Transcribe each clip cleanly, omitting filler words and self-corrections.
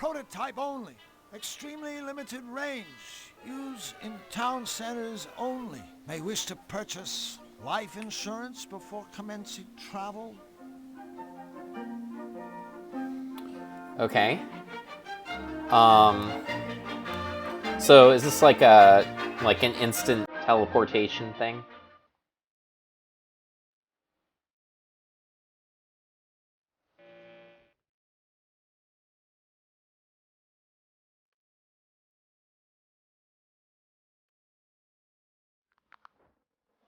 Prototype only. Extremely limited range. Use in town centers only. May wish to purchase life insurance before commencing travel. Okay. So is this like an instant teleportation thing?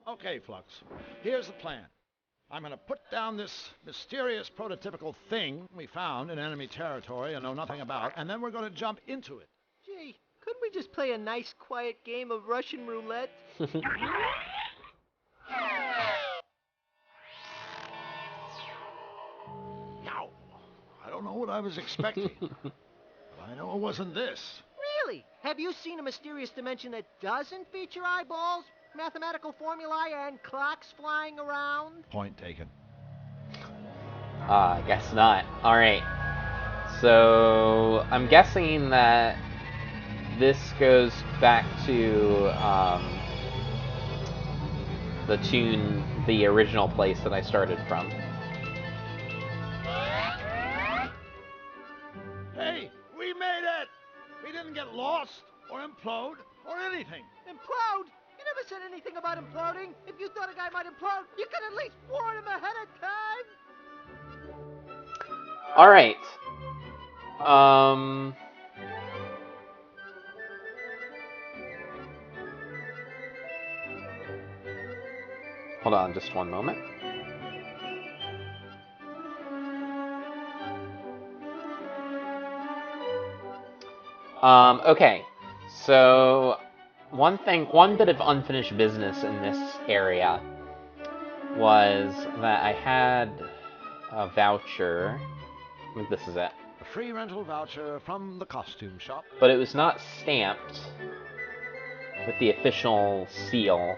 Okay, Flux. Here's the plan. I'm going to put down this mysterious prototypical thing we found in enemy territory and know nothing about, and then we're going to jump into it. Gee, couldn't we just play a nice, quiet game of Russian roulette? Yow. I don't know what I was expecting. But I know it wasn't this. Really? Have you seen a mysterious dimension that doesn't feature eyeballs, mathematical formulae, and clocks flying around? Point taken. I guess not. Alright. So, I'm guessing that this goes back to the original place that I started from. Hey, we made it! We didn't get lost, or implode, or anything. Implode? You never said anything about imploding. If you thought a guy might implode, you could at least warn him ahead of time. Alright. Hold on just one moment. Okay. So, one bit of unfinished business in this area was that I had a voucher. This is it. A free rental voucher from the costume shop. But it was not stamped with the official seal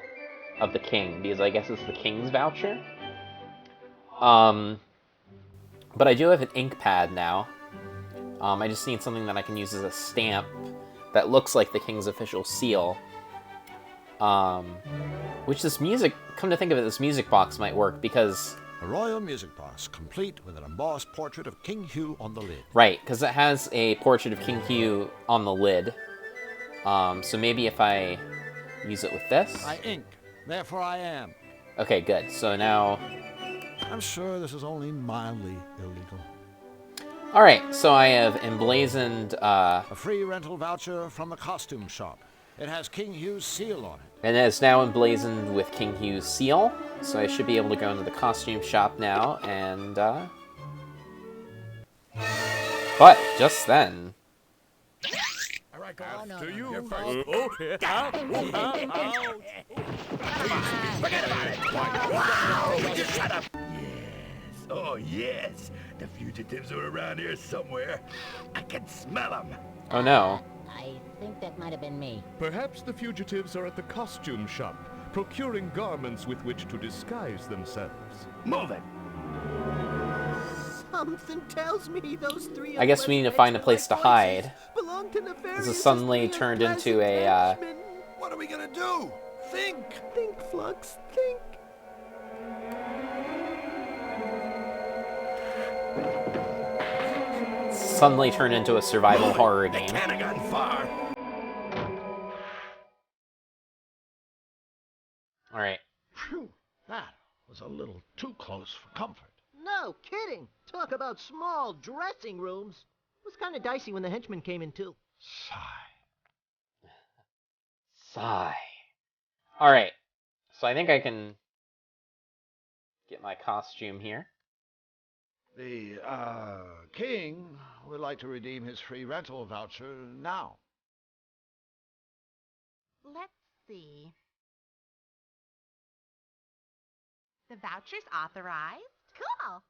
of the king, because I guess it's the king's voucher. But I do have an ink pad now. I just need something that I can use as a stamp that looks like the king's official seal. Which this music, come to think of it, this music box might work because... A royal music box, complete with an embossed portrait of King Hugh on the lid. Right, because it has a portrait of King Hugh on the lid. So maybe if I use it with this... I ink, therefore I am. Okay, good. So now... I'm sure this is only mildly illegal. Alright, so I have emblazoned... A free rental voucher from the costume shop. It has King Hugh's seal on it. And it's now emblazoned with King Hugh's seal. So I should be able to go into the costume shop now and... But just then... To you. Okay. Forget about it. Just shut up. Yes. Oh, yes. The fugitives are around here somewhere. I can smell them. Oh, no. I think that might have been me. Perhaps the fugitives are at the costume shop, procuring garments with which to disguise themselves. Move it. Something tells me those three. I guess we need to find a place to hide. This is suddenly turned into a, What are we gonna do? Think! Think, Flux, think. Suddenly turned into a survival horror game. Can't have gone far. Alright. Phew, that was a little too close for comfort. No kidding. Talk about small dressing rooms. It was kind of dicey when the henchmen came in, too. Sigh. Alright. So I think I can get my costume here. The, king would like to redeem his free rental voucher now. Let's see. The voucher's authorized. Cool.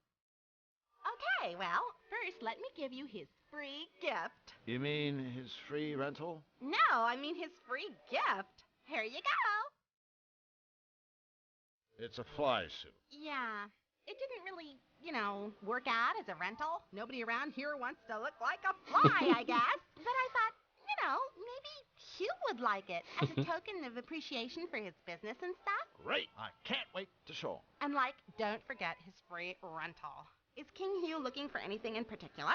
Okay, well, first let me give you his free gift. You mean his free rental? No, I mean his free gift. Here you go. It's a fly suit. Yeah, it didn't really, you know, work out as a rental. Nobody around here wants to look like a fly, I guess. But I thought, you know, maybe Hugh would like it as a token of appreciation for his business and stuff. Great. I can't wait to show him. And, like, don't forget his free rental. Is King Hugh looking for anything in particular?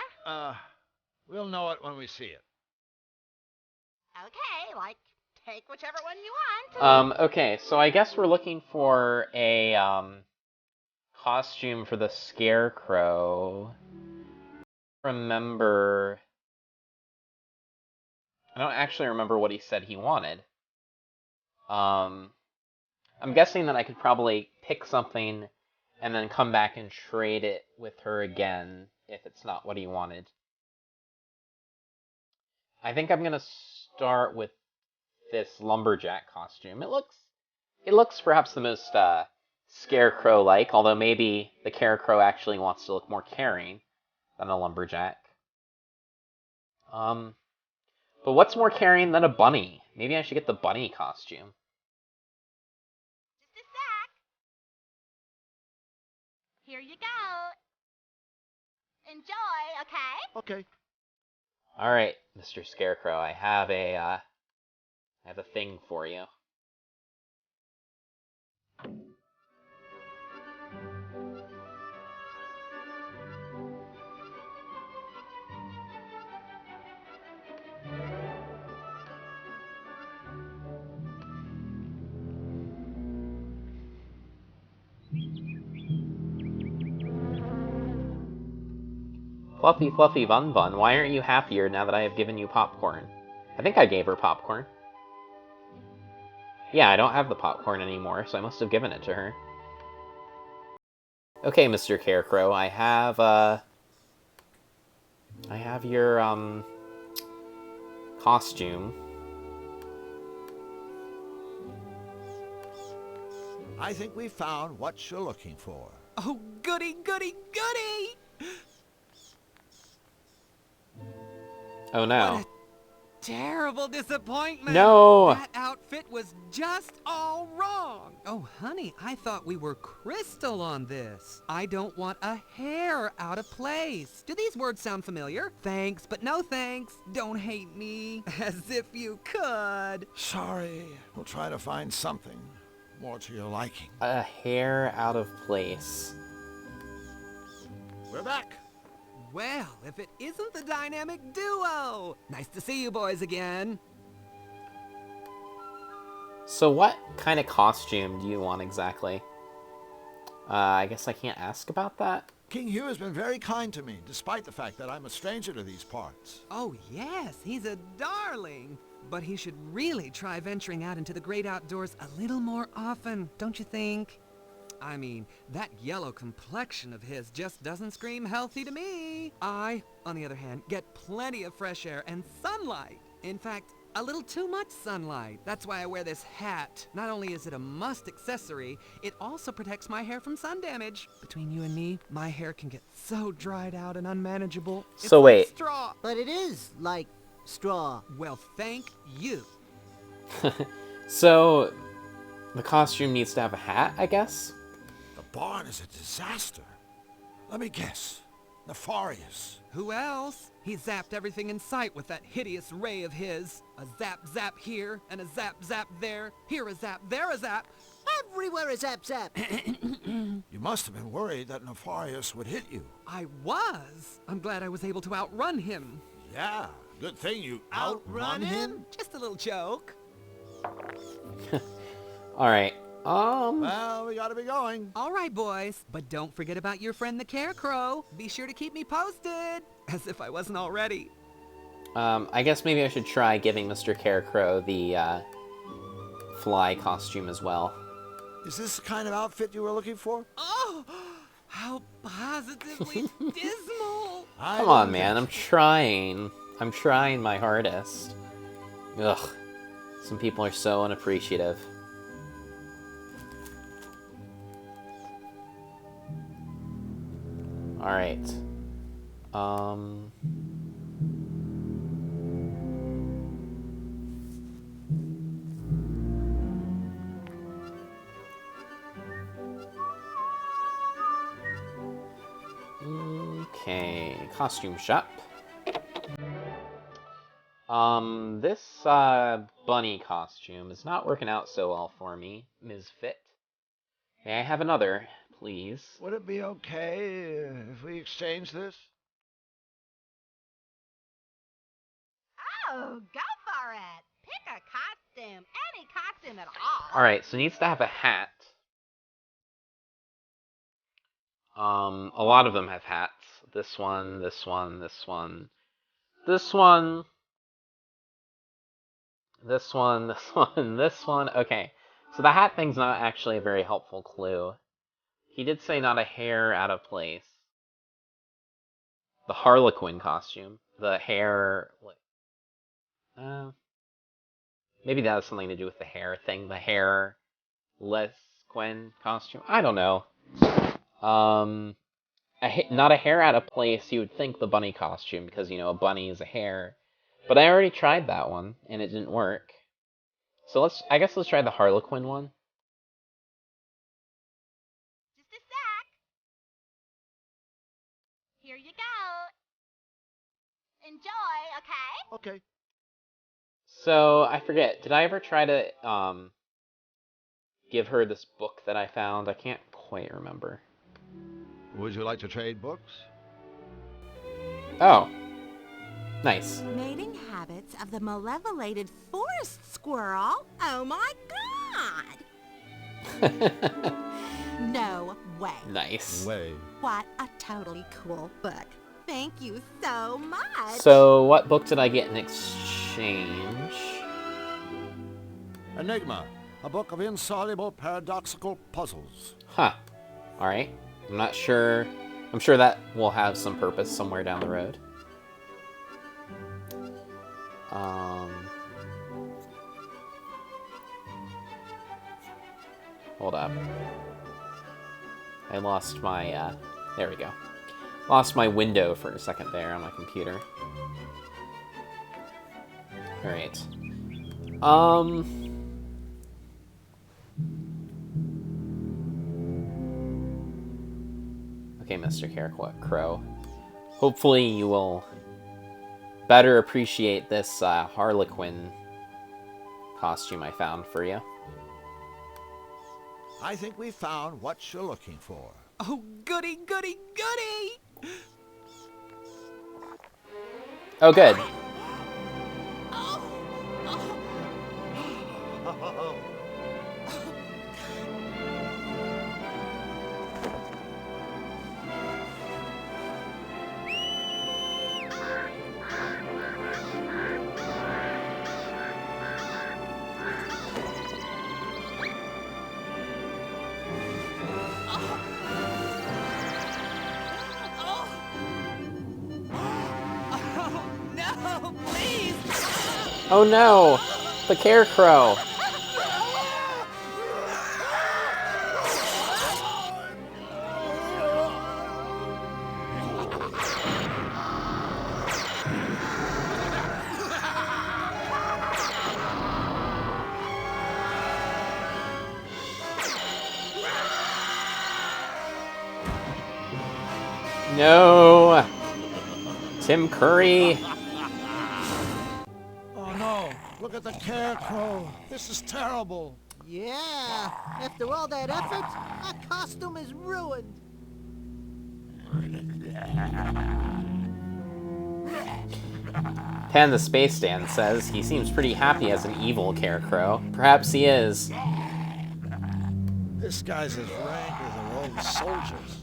We'll know it when we see it. Okay, like, take whichever one you want. Okay, so I guess we're looking for a, costume for the Scarecrow. I don't actually remember what he said he wanted. I'm guessing that I could probably pick something and then come back and trade it with her again if it's not what he wanted. I think I'm gonna start with this lumberjack costume. It looks perhaps the most Scarecrow-like, although maybe the Scarecrow actually wants to look more caring than a lumberjack. But what's more caring than a bunny? Maybe I should get the bunny costume. Just a sec. Here you go. Enjoy, okay? Okay. All right, Mr. Scarecrow, I have a thing for you. Fluffy, Fluffy, Bun Bun, why aren't you happier now that I have given you popcorn? I think I gave her popcorn. Yeah, I don't have the popcorn anymore, so I must have given it to her. Okay, Mr. Scarecrow, I have your, costume. I think we found what you're looking for. Oh, goody, goody, goody! Oh no. What a terrible disappointment! No! That outfit was just all wrong! Oh, honey, I thought we were crystal on this. I don't want a hair out of place. Do these words sound familiar? Thanks, but no thanks. Don't hate me. As if you could. Sorry. We'll try to find something more to your liking. A hair out of place. We're back. Well, if it isn't the dynamic duo! Nice to see you boys again. So what kind of costume do you want exactly? I guess I can't ask about that. King Hugh has been very kind to me, despite the fact that I'm a stranger to these parts. Oh yes, he's a darling. But he should really try venturing out into the great outdoors a little more often, don't you think? I mean, that yellow complexion of his just doesn't scream healthy to me. I, on the other hand, get plenty of fresh air and sunlight. In fact, a little too much sunlight. That's why I wear this hat. Not only is it a must accessory, it also protects my hair from sun damage. Between you and me, my hair can get so dried out and unmanageable. It's So like wait. straw. But it is like straw. Well, thank you. So the costume needs to have a hat, I guess? The barn is a disaster. Let me guess. Nefarious. Who else? He zapped everything in sight with that hideous ray of his. A zap zap here, and a zap zap there. Here a zap, there a zap. Everywhere is zap zap. You must have been worried that Nefarious would hit you. I was. I'm glad I was able to outrun him. Yeah, good thing you outrun him. Just a little joke. Alright. Well, we gotta be going. All right, boys. But don't forget about your friend the Scarecrow. Be sure to keep me posted. As if I wasn't already. I guess maybe I should try giving Mr. Scarecrow the, fly costume as well. Is this the kind of outfit you were looking for? Oh, how positively dismal. Come on, man, I'm trying. I'm trying my hardest. Ugh. Some people are so unappreciative. Alright. Okay, costume shop. This bunny costume is not working out so well for me, Ms. Fit. May I have another, please? Would it be okay if we exchange this? Oh, go for it. Pick a costume. Any costume at all. Alright, so it needs to have a hat. A lot of them have hats. This one, this one, this one, this one, this one, this one, this one. Okay, so the hat thing's not actually a very helpful clue. He did say not a hair out of place. The Harlequin costume. The hair... maybe that has something to do with the hair thing. The hairless Gwen costume. I don't know. Not a hair out of place. You would think the bunny costume because, you know, a bunny is a hare. But I already tried that one, and it didn't work. So I guess let's try the Harlequin one. Just a sec. Here you go. Enjoy, okay? Okay. So, I forget, did I ever try to, give her this book that I found? I can't quite remember. Would you like to trade books? Oh. Nice. Mating habits of the malevolated forest squirrel? Oh my god! No way. Nice. Way. What a totally cool book. Thank you so much. So, what book did I get in exchange? Enigma, a book of insoluble paradoxical puzzles. Huh. Alright. I'm not sure. I'm sure that will have some purpose somewhere down the road. Hold up. I lost my, there we go. Lost my window for a second there on my computer. Alright. Okay, Mr. Carecrow. Hopefully you will better appreciate this Harlequin costume I found for you. I think we found what you're looking for. Oh, goody, goody, goody! Oh, good. No, please! Oh no! The Carecrow! No! Tim Curry! Oh no, look at the Carecrow. This is terrible. Yeah, after all that effort, our costume is ruined. Pan the Space Stand says he seems pretty happy as an evil Carecrow. Perhaps he is. This guy's as rank as our old soldiers.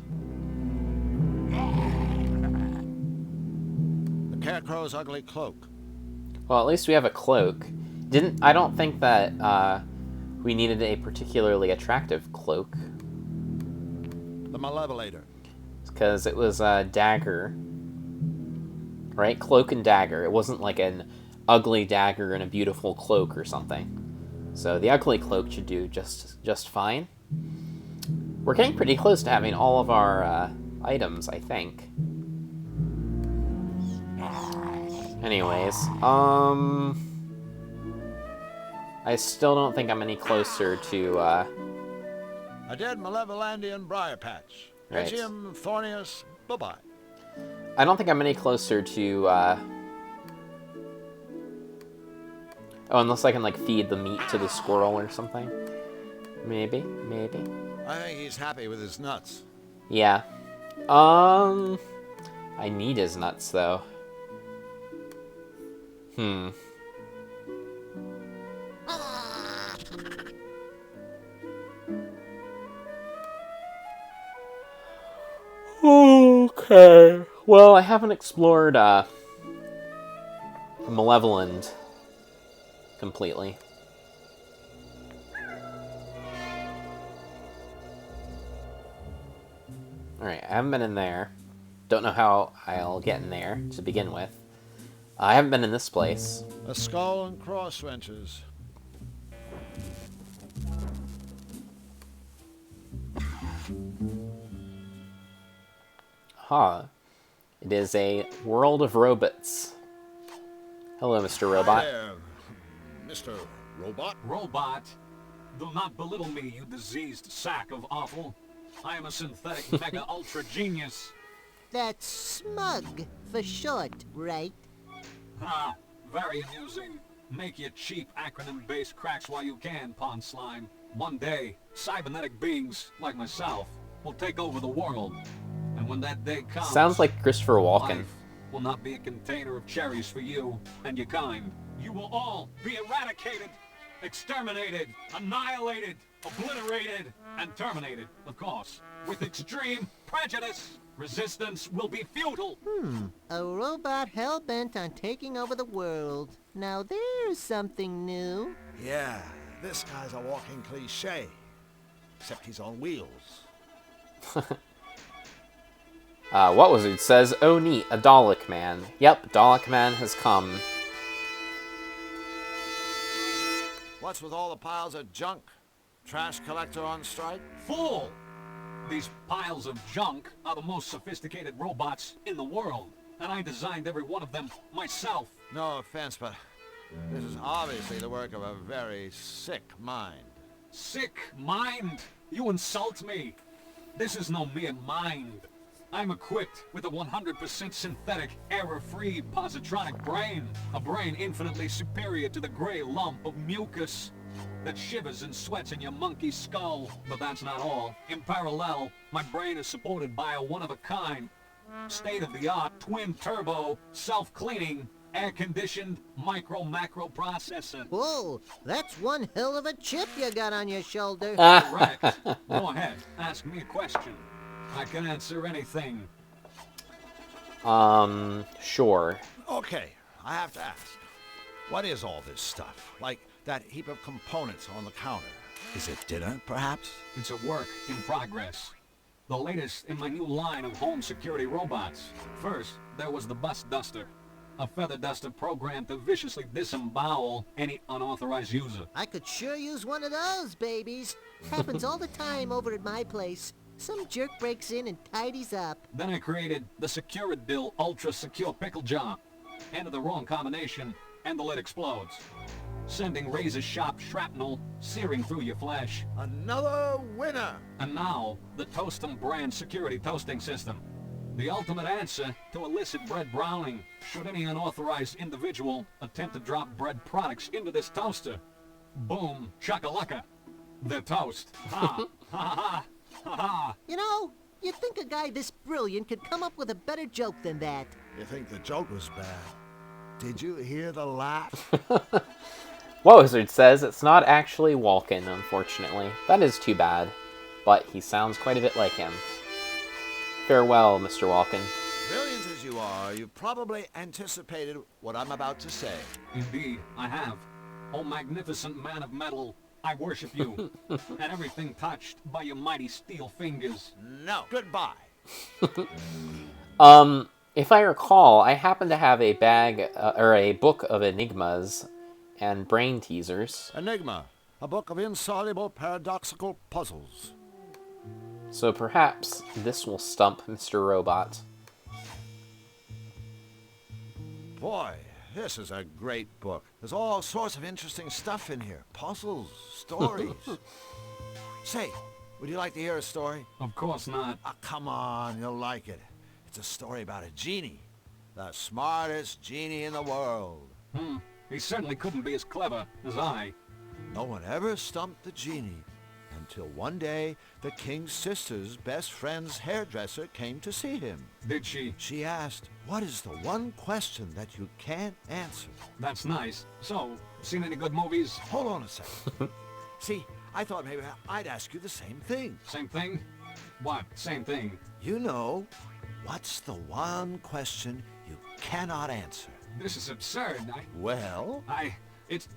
The Carecrow's ugly cloak. Well, at least we have a cloak. I don't think that we needed a particularly attractive cloak. The Malevolator. Because it was a dagger. Right? Cloak and dagger. It wasn't like an ugly dagger and a beautiful cloak or something. So the ugly cloak should do just fine. We're getting pretty close to having all of our items, I think. Anyways, I still don't think I'm any closer to, A dead Malevolandian briar patch. Right. Egium thornius, bye-bye. I don't think I'm any closer to, Oh, unless I can, like, feed the meat to the squirrel or something. Maybe. I think he's happy with his nuts. Yeah. I need his nuts, though. Okay. Well, I haven't explored, Malevolent completely. Alright, I haven't been in there. Don't know how I'll get in there to begin with. I haven't been in this place. A skull and cross wrenches. Huh. It is a world of robots. Hello, Mr. Robot. Hi there, Mr. Robot. Robot, do not belittle me, you diseased sack of offal. I am a synthetic mega ultra genius. That's smug for short, right? Ha! Very amusing. Make your cheap acronym-based cracks while you can, Pond Slime. One day, cybernetic beings, like myself, will take over the world. And when that day comes... Sounds like Christopher Walken. Life will not be a container of cherries for you and your kind. You will all be eradicated, exterminated, annihilated, obliterated, and terminated, of course. With extreme prejudice, resistance will be futile. A robot hell-bent on taking over the world. Now there's something new. Yeah, this guy's a walking cliche. Except he's on wheels. What was it? Says, oh neat, a Dalek man. Yep, Dalek man has come. What's with all the piles of junk? Trash collector on strike? Fool! These piles of junk are the most sophisticated robots in the world, and I designed every one of them myself. No offense, but this is obviously the work of a very sick mind. Sick mind? You insult me. This is no mere mind. I'm equipped with a 100% synthetic, error-free positronic brain. A brain infinitely superior to the gray lump of mucus that shivers and sweats in your monkey skull. But that's not all. In parallel, my brain is supported by a one-of-a-kind, state-of-the-art, twin-turbo, self-cleaning, air-conditioned micro-macro processor. Whoa, that's one hell of a chip you got on your shoulder. Correct. Go ahead, ask me a question. I can answer anything. Sure. Okay, I have to ask. What is all this stuff? Like that heap of components on the counter? Is it dinner, perhaps? It's a work in progress. The latest in my new line of home security robots. First, there was the Bus Duster. A feather duster programmed to viciously disembowel any unauthorized user. I could sure use one of those, babies. Happens all the time over at my place. Some jerk breaks in and tidies up. Then I created the Securadill Ultra Secure Pickle Jar. Enter the wrong combination, and the lid explodes, sending razor-sharp shrapnel searing through your flesh. Another winner! And now, the Toastum brand security toasting system. The ultimate answer to illicit bread browning, should any unauthorized individual attempt to drop bread products into this toaster. Boom, shakalaka. They're toast. Ha, ha, ha, ha, ha. You know, you'd think a guy this brilliant could come up with a better joke than that. You think the joke was bad? Did you hear the laugh? What Wizard says it's not actually Walken, unfortunately. That is too bad, but he sounds quite a bit like him. Farewell, Mr. Walken. Brilliant as you are, you probably anticipated what I'm about to say. Indeed, I have. Oh, magnificent man of metal, I worship you, and everything touched by your mighty steel fingers. No, goodbye. If I recall, I happen to have a bag, or a book of enigmas and brain teasers. Enigma, a book of insoluble paradoxical puzzles. So perhaps this will stump Mr. Robot. Boy, this is a great book. There's all sorts of interesting stuff in here. Puzzles, stories. Say, would you like to hear a story? Of course not. Come on, you'll like it. a story about a genie. The smartest genie in the world. He certainly couldn't be as clever as I. No one ever stumped the genie until one day the king's sister's best friend's hairdresser came to see him. Did she? She asked, what is the one question that you can't answer? That's nice. So, seen any good movies? Hold on a second. See, I thought maybe I'd ask you the same thing. Same thing? What? Same thing? You know, what's the one question you cannot answer? This is absurd. Well? It's...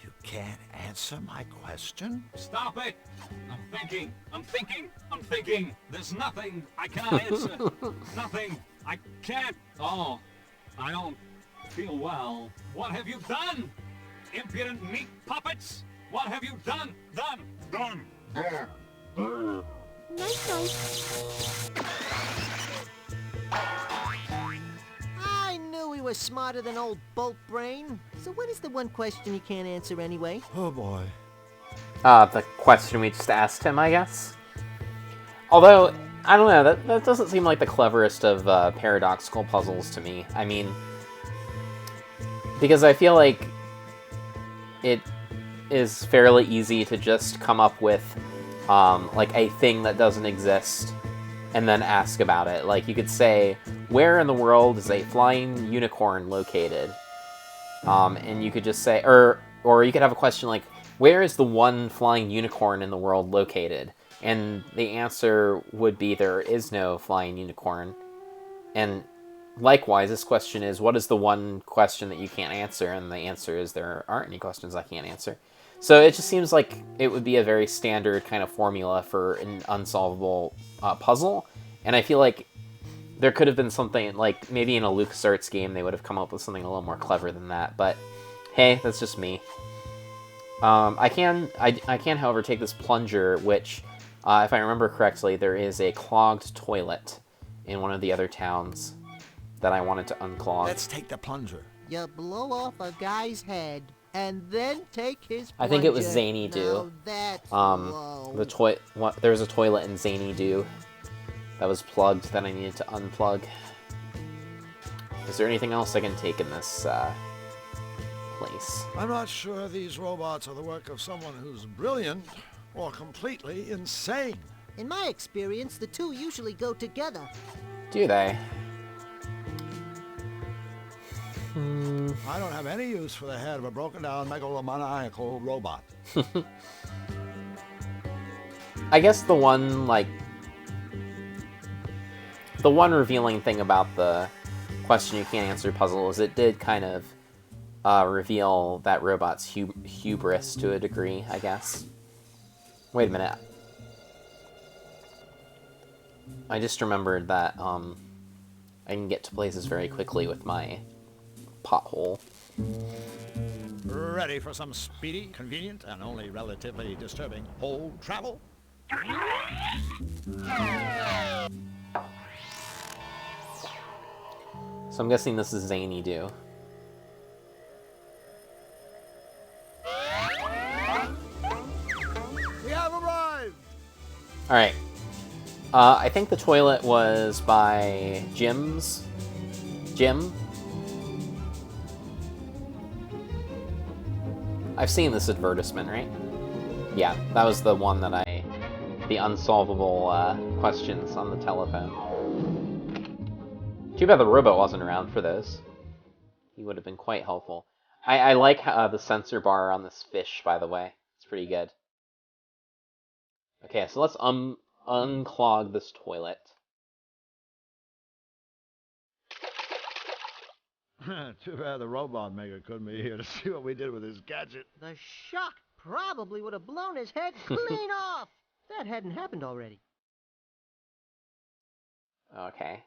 You can't answer my question? Stop it! I'm thinking. There's nothing I cannot answer. Nothing. I can't. Oh, I don't feel well. What have you done? Impudent meat puppets? What have you done? Done. Nice. I knew he was smarter than old Bolt Brain. So what is the one question he can't answer anyway? Oh boy. The question we just asked him, I guess. Although, I don't know, that doesn't seem like the cleverest of paradoxical puzzles to me. I mean, because I feel like it is fairly easy to just come up with like a thing that doesn't exist and then ask about it. Like, you could say, where in the world is a flying unicorn located? And you could just say, or you could have a question like, where is the one flying unicorn in the world located? And the answer would be there is no flying unicorn. And likewise, this question is, what is the one question that you can't answer? And the answer is there aren't any questions I can't answer. So it just seems like it would be a very standard kind of formula for an unsolvable puzzle. And I feel like there could have been something, like maybe in a LucasArts game they would have come up with something a little more clever than that. But hey, that's just me. I can, however, take this plunger, which, if I remember correctly, there is a clogged toilet in one of the other towns that I wanted to unclog. Let's take the plunger. You blow off a guy's head and then take his plunger. I think it was Zany Now Do. that's low. There was a toilet in Zany Do that was plugged that I needed to unplug. Is there anything else I can take in this place? I'm not sure these robots are the work of someone who's brilliant or completely insane. In my experience, the two usually go together. Do they? I don't have any use for the head of a broken-down megalomaniacal robot. I guess the one revealing thing about the question you can't answer puzzle is it did kind of reveal that robot's hubris to a degree, I guess. Wait a minute. I just remembered that I can get to places very quickly with my pothole. Ready for some speedy, convenient, and only relatively disturbing hole travel? So I'm guessing this is Zany Do. We have arrived! Alright. I think the toilet was by Jim? I've seen this advertisement, right? Yeah, that was the one that the unsolvable questions on the telephone. Too bad the robot wasn't around for those. He would have been quite helpful. I like the sensor bar on this fish, by the way. It's pretty good. Okay, so let's unclog this toilet. Too bad the robot maker couldn't be here to see what we did with his gadget. The shock probably would have blown his head clean off. That hadn't happened already. Okay.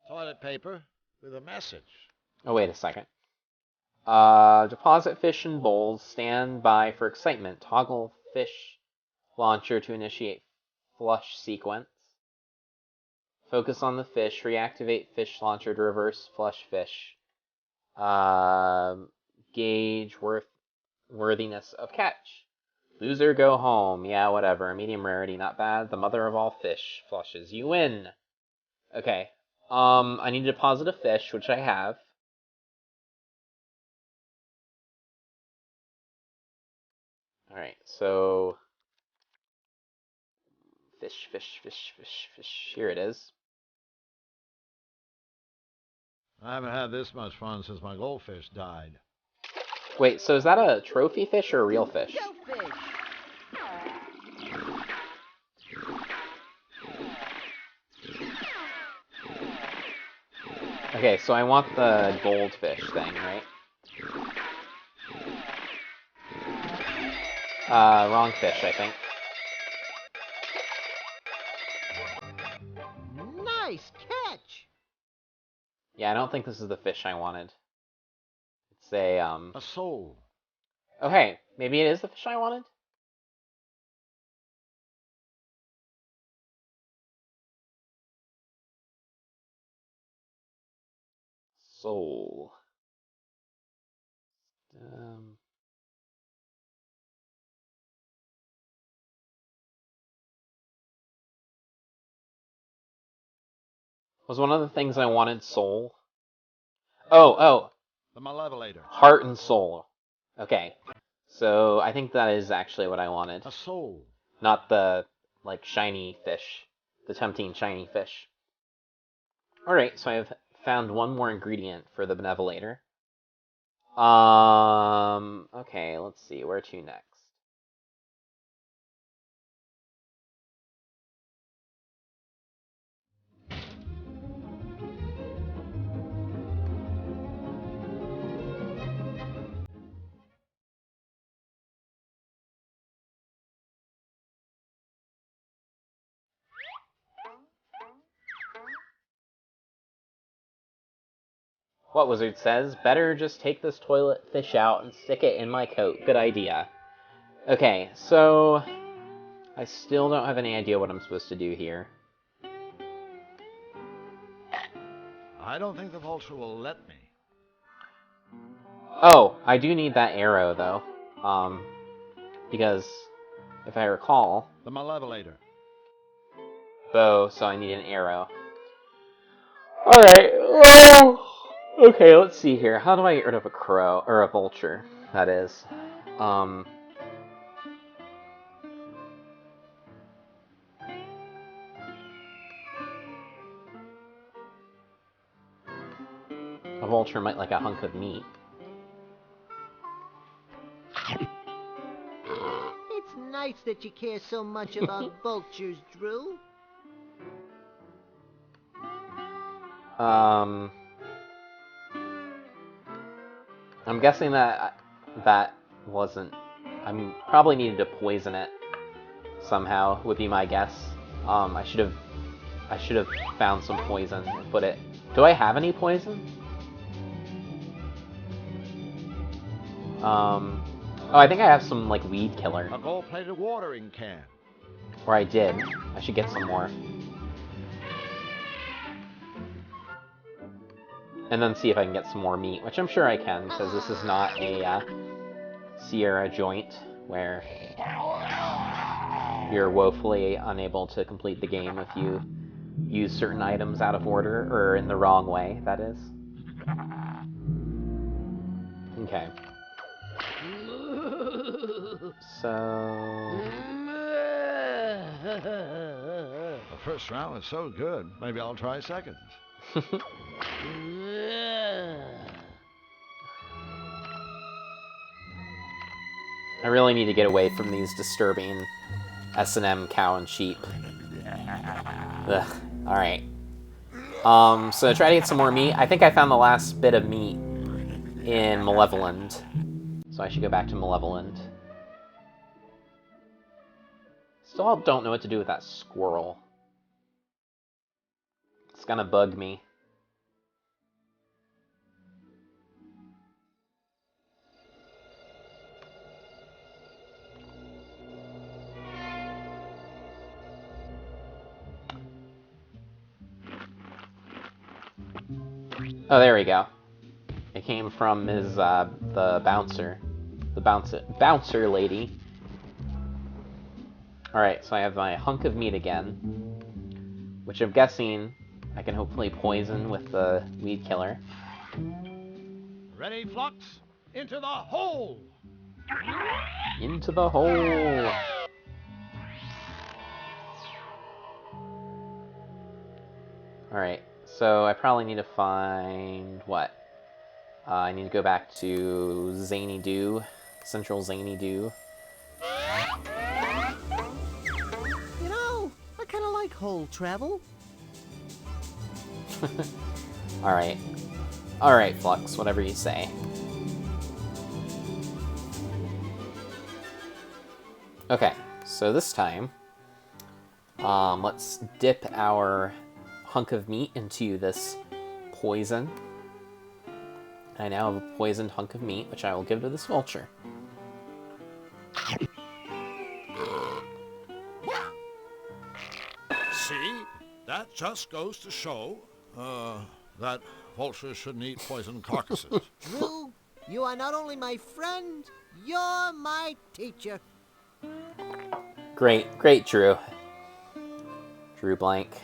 Toilet paper with a message. Oh, wait a second. Deposit fish in bowls. Stand by for excitement. Toggle fish launcher to initiate flush sequence. Focus on the fish. Reactivate fish launcher to reverse flush fish. gauge worthiness of catch. Loser, go home. Yeah, whatever. Medium rarity, not bad. The mother of all fish flushes. You win. Okay. I need to deposit a fish, which I have. Alright, so... Fish. Here it is. I haven't had this much fun since my goldfish died. Wait, so is that a trophy fish or a real fish? Shellfish. Okay, so I want the goldfish thing, right? Wrong fish, I think. Nice catch. Yeah, I don't think this is the fish I wanted. It's a soul. Okay, maybe it is the fish I wanted? Soul. Was one of the things I wanted soul? Oh. The Malevolator. Heart and soul. Okay. So I think that is actually what I wanted. A soul. Not the, like, shiny fish. The tempting shiny fish. Alright, so I've found one more ingredient for the Benevolator. Okay, let's see. Where to next? What Wizard says, better just take this toilet fish out and stick it in my coat. Good idea. Okay, so I still don't have any idea what I'm supposed to do here. I don't think the vulture will let me. Oh, I do need that arrow, though. Because, if I recall... The Malevolator. Bow, so I need an arrow. Alright, okay, let's see here. How do I get rid of a crow? Or a vulture, that is. A vulture might like a hunk of meat. It's nice that you care so much about vultures, Drew. I'm guessing that wasn't... I probably needed to poison it somehow, would be my guess. I should have found some poison and put it... Do I have any poison? Oh, I think I have some, like, weed killer. A gold-plated watering can. Or I did. I should get some more. And then see if I can get some more meat, which I'm sure I can, because this is not a Sierra joint where you're woefully unable to complete the game if you use certain items out of order, or in the wrong way, that is. Okay. So... The first round was so good, maybe I'll try seconds. I really need to get away from these disturbing S&M cow and sheep. Ugh. Alright. So try to get some more meat. I think I found the last bit of meat in Malevolent. So I should go back to Malevolent. Still don't know what to do with that squirrel. It's gonna bug me. Oh, there we go. came from Ms. The bouncer lady. Alright, so I have my hunk of meat again, which I'm guessing I can hopefully poison with the weed killer. Ready, Flux? Into the hole! Into the hole! Alright, so I probably need to find... what? I need to go back to Zany Dew, Central Zany Dew. You know, I kind of like hole travel. Alright. Alright, Flux, whatever you say. Okay, so this time, let's dip our hunk of meat into this poison. I now have a poisoned hunk of meat, which I will give to this vulture. See? That just goes to show, that vultures shouldn't eat poisoned carcasses. Drew, you are not only my friend, you're my teacher. Great, great, Drew. Drew Blank.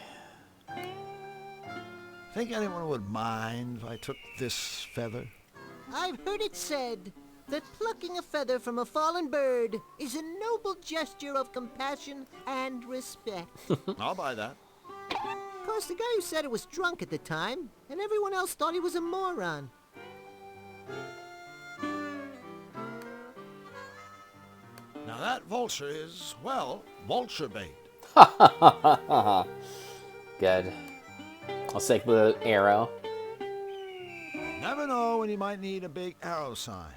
Think anyone would mind if I took this feather? I've heard it said that plucking a feather from a fallen bird is a noble gesture of compassion and respect. I'll buy that. Of course, the guy who said it was drunk at the time, and everyone else thought he was a moron. Now that vulture is, well, vulture bait. Good. I'll take the arrow. Never know when you might need a big arrow sign.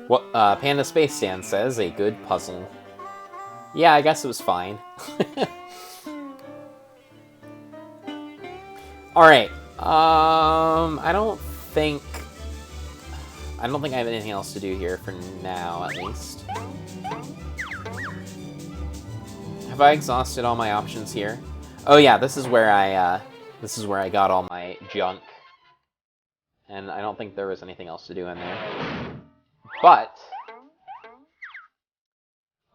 What Panda Space Stan says, a good puzzle. Yeah, I guess it was fine. Alright. I don't think I have anything else to do here for now, at least. Have I exhausted all my options here? Oh yeah, this is where I got all my junk. And I don't think there was anything else to do in there. But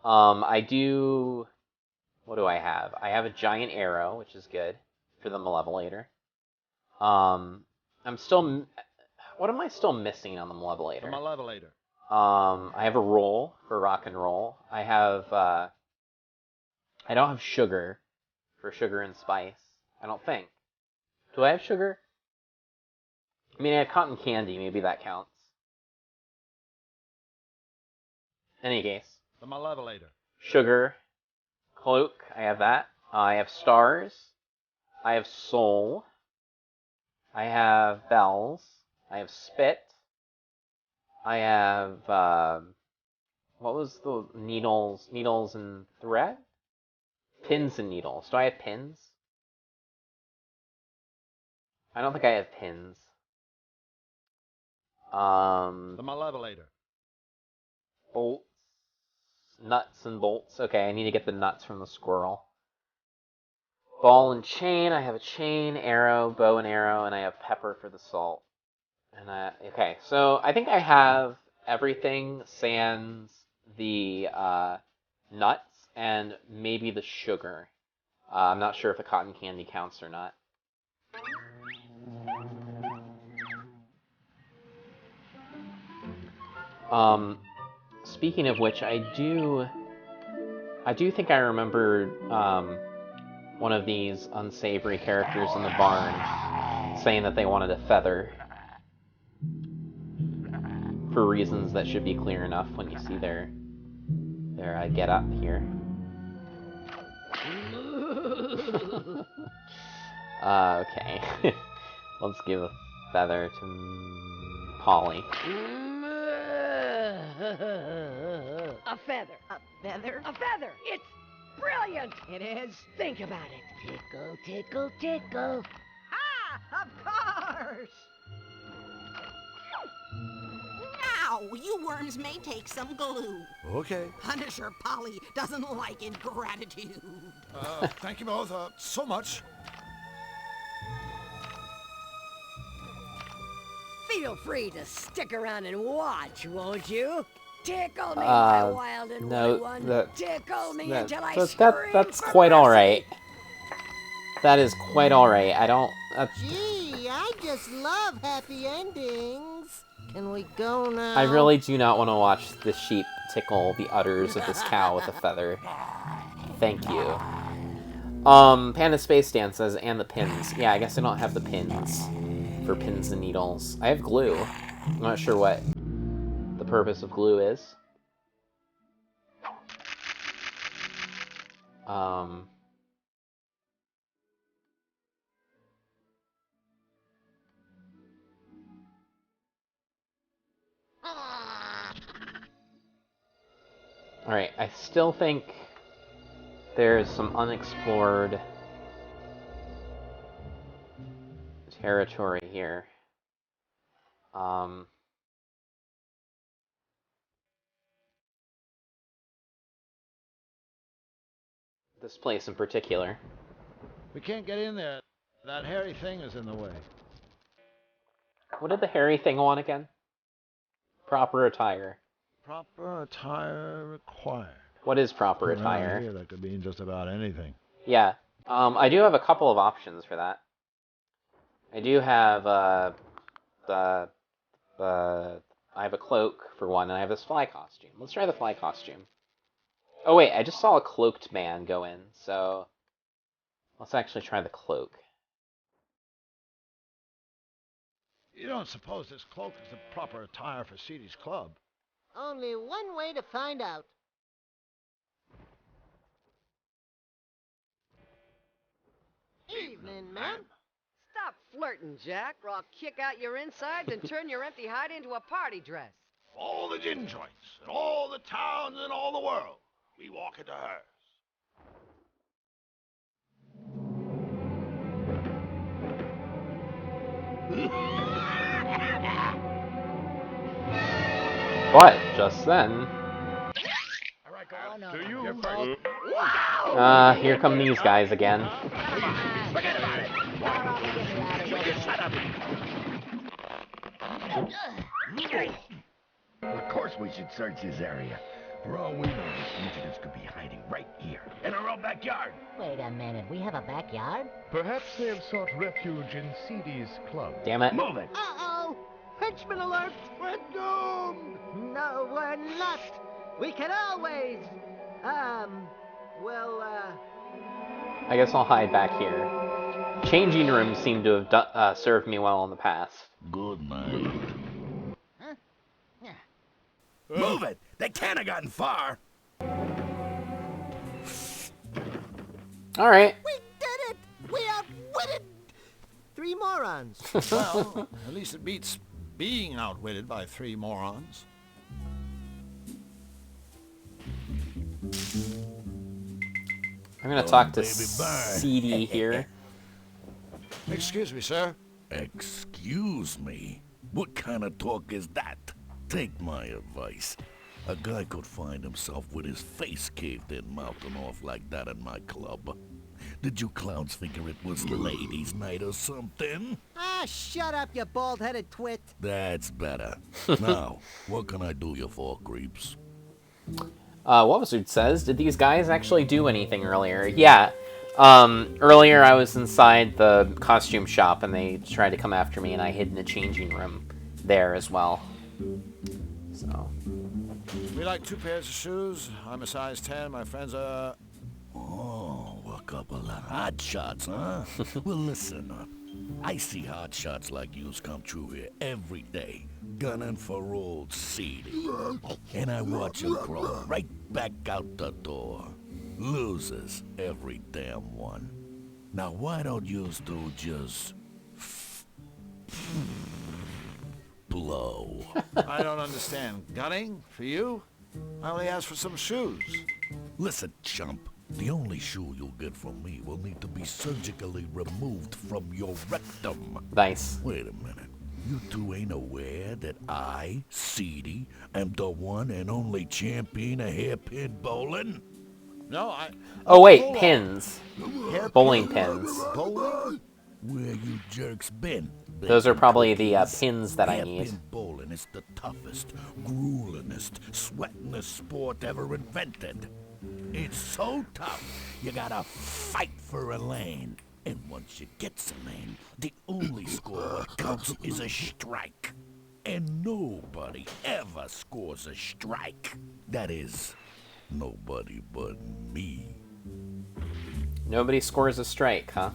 I do... what do I have? I have a giant arrow, which is good for the Malevolator. I'm still... what am I still missing on the Malevolator? The Malevolator. I have a roll for rock and roll. I have, I don't have sugar for sugar and spice. I don't think. Do I have sugar? I mean, I have cotton candy. Maybe that counts. In any case. The Malevolator. Sugar. Cloak. I have that. I have stars. I have soul. I have bells. I have spit. I have, what was the needles? Needles and thread? Pins and needles. Do I have pins? I don't think I have pins. The Malevolator. Bolts. Nuts and bolts. Okay, I need to get the nuts from the squirrel. Ball and chain. I have a chain, arrow, bow and arrow, and I have pepper for the salt. And okay, so I think I have everything sans the nuts and maybe the sugar. I'm not sure if the cotton candy counts or not. Speaking of which, I do think I remembered one of these unsavory characters in the barn saying that they wanted a feather. For reasons that should be clear enough when you see their get up here. Okay. Let's give a feather to Polly. A feather. A feather? A feather. It's brilliant. It is. Think about it. Tickle, tickle, tickle. Ah, of course. Now, you worms may take some glue. Okay. Punisher Polly doesn't like ingratitude. Thank you both so much. Feel free to stick around and watch, won't you? Tickle me, my wild and no, woolly one. Tickle me until I that's scream quite for all mercy. right. That is quite all right. I don't. Gee, I just love happy endings. Can we go now? I really do not want to watch the sheep tickle the udders of this cow with a feather. Thank you. Panda Space Dan says, and the pins. Yeah, I guess I don't have the pins for pins and needles. I have glue. I'm not sure what the purpose of glue is. Alright, I still think there's some unexplored territory here. This place in particular. We can't get in there. That hairy thing is in the way. What did the hairy thing want again? Proper attire. Proper attire required. What is proper Around attire? here, that could mean just about anything. Yeah. I do have a couple of options for that. I do have I have a cloak for one, and I have this fly costume. Let's try the fly costume. Oh wait, I just saw a cloaked man go in, so let's actually try the cloak. You don't suppose this cloak is the proper attire for Seedy's club? Only one way to find out. Evening, ma'am. Stop flirting, Jack, or I'll kick out your insides and turn your empty hide into a party dress. All the gin joints, and all the towns, and all the world, we walk into hers. But just then, here come these guys again. Forget about it. Of course we should search this area. For all we know, these fugitives could be hiding right here, in our own backyard. Wait a minute, we have a backyard? Perhaps they have sought refuge in Seedy's club. Damn it. Move it. Uh-oh! Henchman alert! We're doomed! No, we're not! We can always... I guess I'll hide back here. Changing rooms seem to have served me well in the past. Good night. Move it! They can't have gotten far! Alright. We did it! We outwitted 3 morons. Well, at least it beats being outwitted by 3 morons. I'm gonna talk to Seedy here. Excuse me, sir. Excuse me? What kind of talk is that? Take my advice. A guy could find himself with his face caved in mouthing off like that in my club. Did you clowns figure it was ladies' night or something? Ah, shut up, you bald-headed twit. That's better. Now, what can I do you for, creeps? Wobbesuit says, did these guys actually do anything earlier? Yeah. Earlier I was inside the costume shop and they tried to come after me and I hid in the changing room there as well. So. We like 2 pairs of shoes. I'm a size 10. My friends are... Oh, a couple of hot shots, huh? Well, listen up. I see hot shots like yous come through here every day, gunning for old Seedy. And I watch them crawl right back out the door. Losers, every damn one. Now why don't yous do just... blow? I don't understand. Gunning? For you? I only asked for some shoes. Listen, chump. The only shoe you'll get from me will need to be surgically removed from your rectum. Nice. Wait a minute. You two ain't aware that I, Seedy, am the one and only champion of hairpin bowling? No, Oh wait, pins. Bowling pins. Bowling? Where you jerks been? Those are Baking probably the cookies? pins that I need. Hairpin bowling is the toughest, gruelingest, sweatingest sport ever invented. It's so tough, you gotta fight for a lane. And once you get a lane, the only score what counts is a strike. And nobody ever scores a strike. That is, nobody but me. Nobody scores a strike, huh?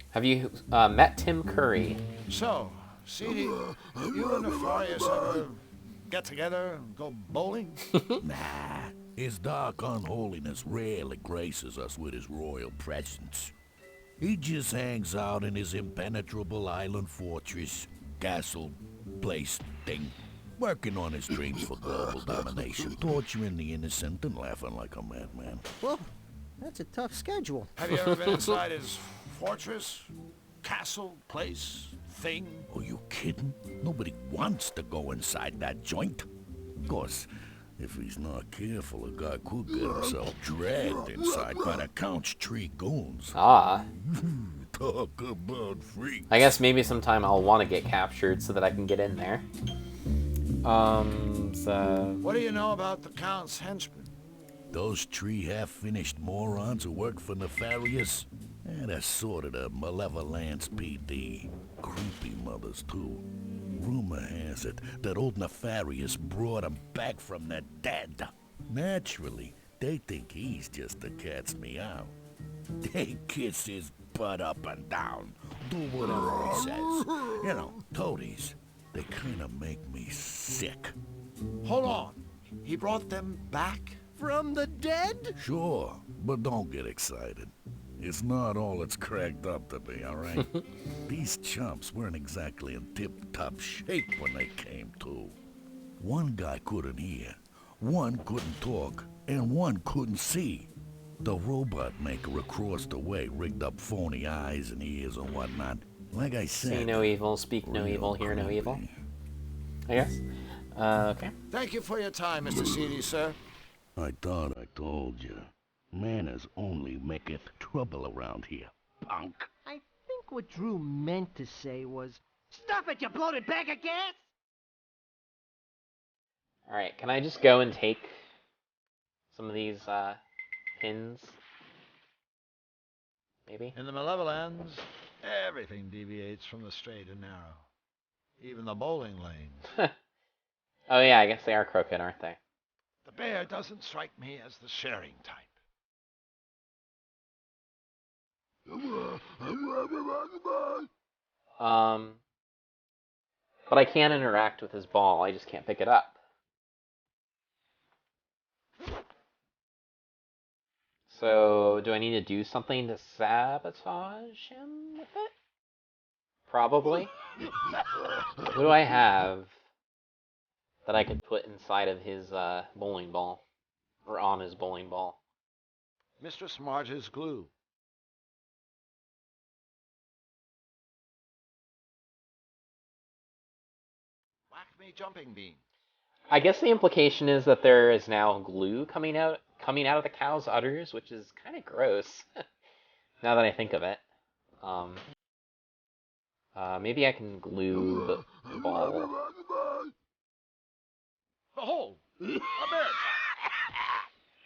Have you met Tim Curry? So, CD, you and Nefarious ever get together and go bowling? Nah, his dark unholiness rarely graces us with his royal presence. He just hangs out in his impenetrable island fortress, castle, place thing, working on his dreams for global domination, torturing the innocent and laughing like a madman. Whoa, that's a tough schedule. Have you ever been inside his fortress, castle, place, thing? Are you kidding? Nobody wants to go inside that joint. Of course, if he's not careful, a guy could get himself dragged inside by the Count's tree goons. Ah. Talk about freaks. I guess maybe sometime I'll want to get captured so that I can get in there. So... What do you know about the Count's henchmen? Those three half-finished morons who work for Nefarious? That's sort of the Malevolence PD. Creepy mothers, too. Rumor has it that old Nefarious brought him back from the dead. Naturally, they think he's just the cat's meow. They kiss his butt up and down, do whatever he says. You know, toadies, they kind of make me sick. Hold on. He brought them back? From the dead? Sure, but don't get excited. It's not all it's cracked up to be, all right? These chumps weren't exactly in tip-top shape when they came to. One guy couldn't hear, one couldn't talk, and one couldn't see. The robot maker across the way rigged up phony eyes and ears and whatnot. Like I said... See no evil, speak no evil, hear no evil. I guess. Okay. Thank you for your time, Mr. CD, sir. I thought I told you. Manners only maketh trouble around here, punk. I think what Drew meant to say was, "Stuff it, you bloated bag of gas!" Alright, can I just go and take some of these, pins? Maybe? In the Malevolence, everything deviates from the straight and narrow. Even the bowling lanes. Oh yeah, I guess they are crooked, aren't they? The bear doesn't strike me as the sharing type. But I can interact with his ball, I just can't pick it up. So, do I need to do something to sabotage him with it? Probably. What do I have that I could put inside of his bowling ball? Or on his bowling ball? Mistress Marge's glue. Whack me jumping bean. I guess the implication is that there is now glue coming out of the cow's udders, which is kind of gross. Now that I think of it. Maybe I can glue the ball. Behold, a bear trap.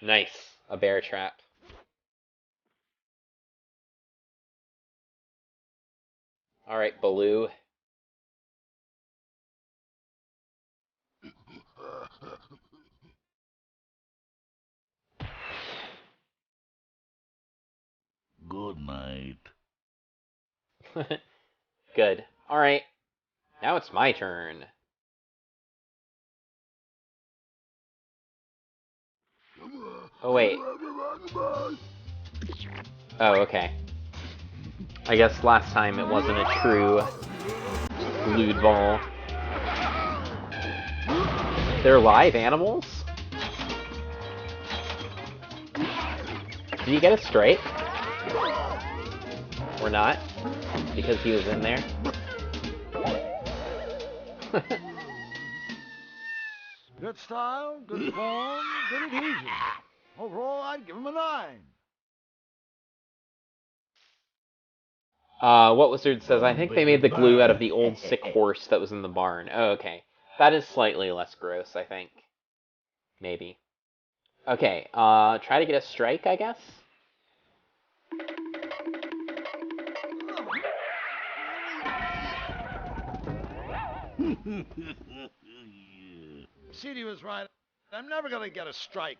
Nice, a bear trap. All right, Baloo. Good night. Good. All right. Now it's my turn. Oh, wait. Oh, okay. I guess last time it wasn't a true glued ball. They're live animals? Did you get a strike? Or not? Because he was in there? Good style, good form, good adhesion. Overall, I'd give him a 9. What Wizard says, I think they made the glue out of the old sick horse that was in the barn. Oh, okay. That is slightly less gross, I think. Maybe. Okay, try to get a strike, I guess? CD was right. I'm never gonna get a strike.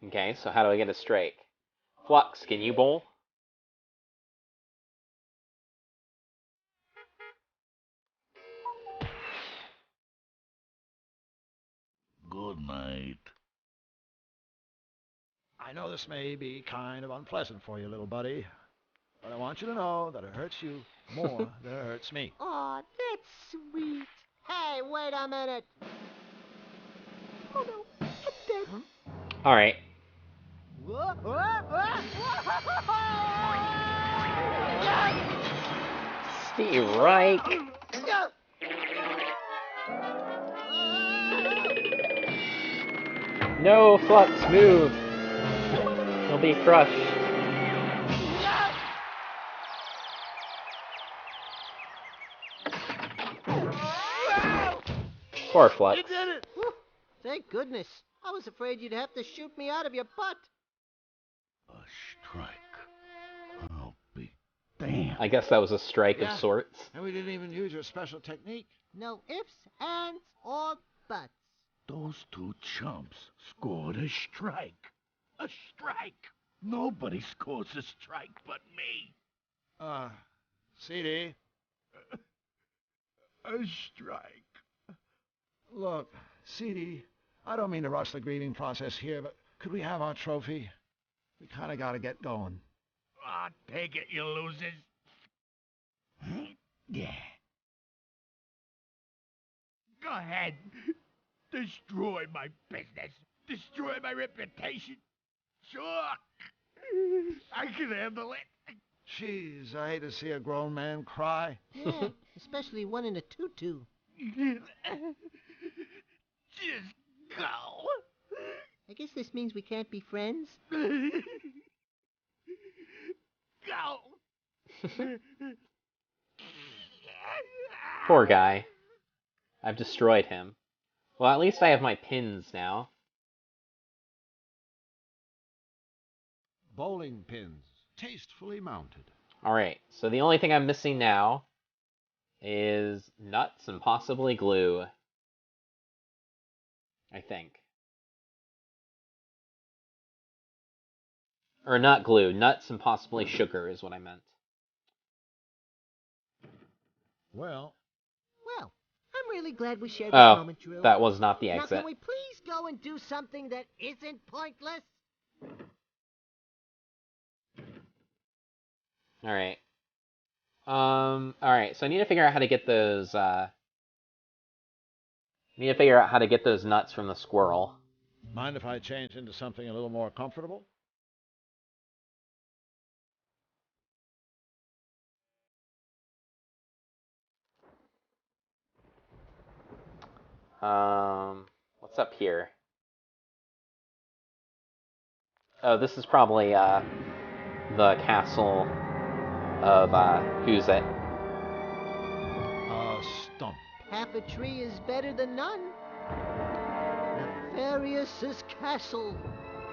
Okay, so how do I get a strike? Flux, can you bowl? Good night. I know this may be kind of unpleasant for you, little buddy, but I want you to know that it hurts you more than it hurts me. Aw, that's sweet. Hey, wait a minute. Oh no, it's dead. Alright. Steve Reich. No, Flux, move. He'll be crushed. Poor Flux. You did it! Whew, thank goodness. I was afraid you'd have to shoot me out of your butt. A strike. I'll be damned. I guess that was a strike of sorts. And we didn't even use your special technique. No ifs, ands, or buts. Those two chumps scored a strike. A strike. Nobody scores a strike but me. CD. A strike. Look, CD, I don't mean to rush the grieving process here, but could we have our trophy? We kind of got to get going. Ah, take it, you losers. Yeah. Go ahead. Destroy my business. Destroy my reputation. Sure. I can handle it. Jeez, I hate to see a grown man cry. Yeah, especially one in a tutu. Just go. I guess this means we can't be friends. Go. Poor guy. I've destroyed him. Well, at least I have my pins now. Bowling pins, tastefully mounted. Alright, so the only thing I'm missing now is nuts and possibly glue. I think. Or not glue, nuts and possibly sugar is what I meant. Well, I'm really glad we shared this Oh, moment, Drew. that was not the Now, exit. can we please go and do something that isn't pointless? Alright. Alright, so I need to figure out how to get those, nuts from the squirrel. mind if I change into something a little more comfortable? What's up here? Oh, this is probably, the castle of, who's it? Stump. Half a tree is better than none. Nefarious's castle.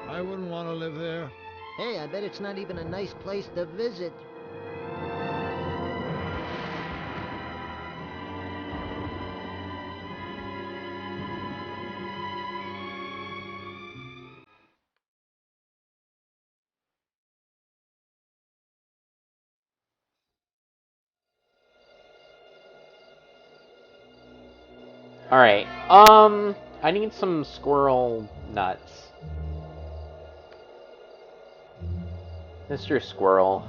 I wouldn't want to live there. Hey, I bet it's not even a nice place to visit. Alright, I need some squirrel nuts. Mr. Squirrel.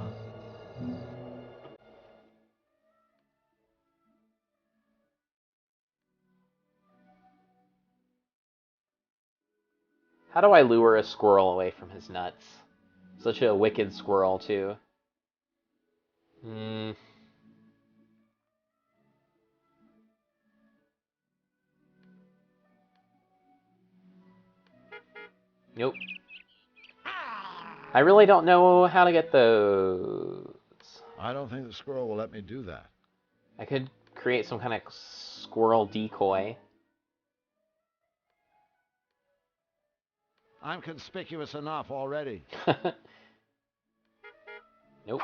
How do I lure a squirrel away from his nuts? Such a wicked squirrel, too. Nope. I really don't know how to get those. I don't think the squirrel will let me do that. I could create some kind of squirrel decoy. I'm conspicuous enough already. Nope.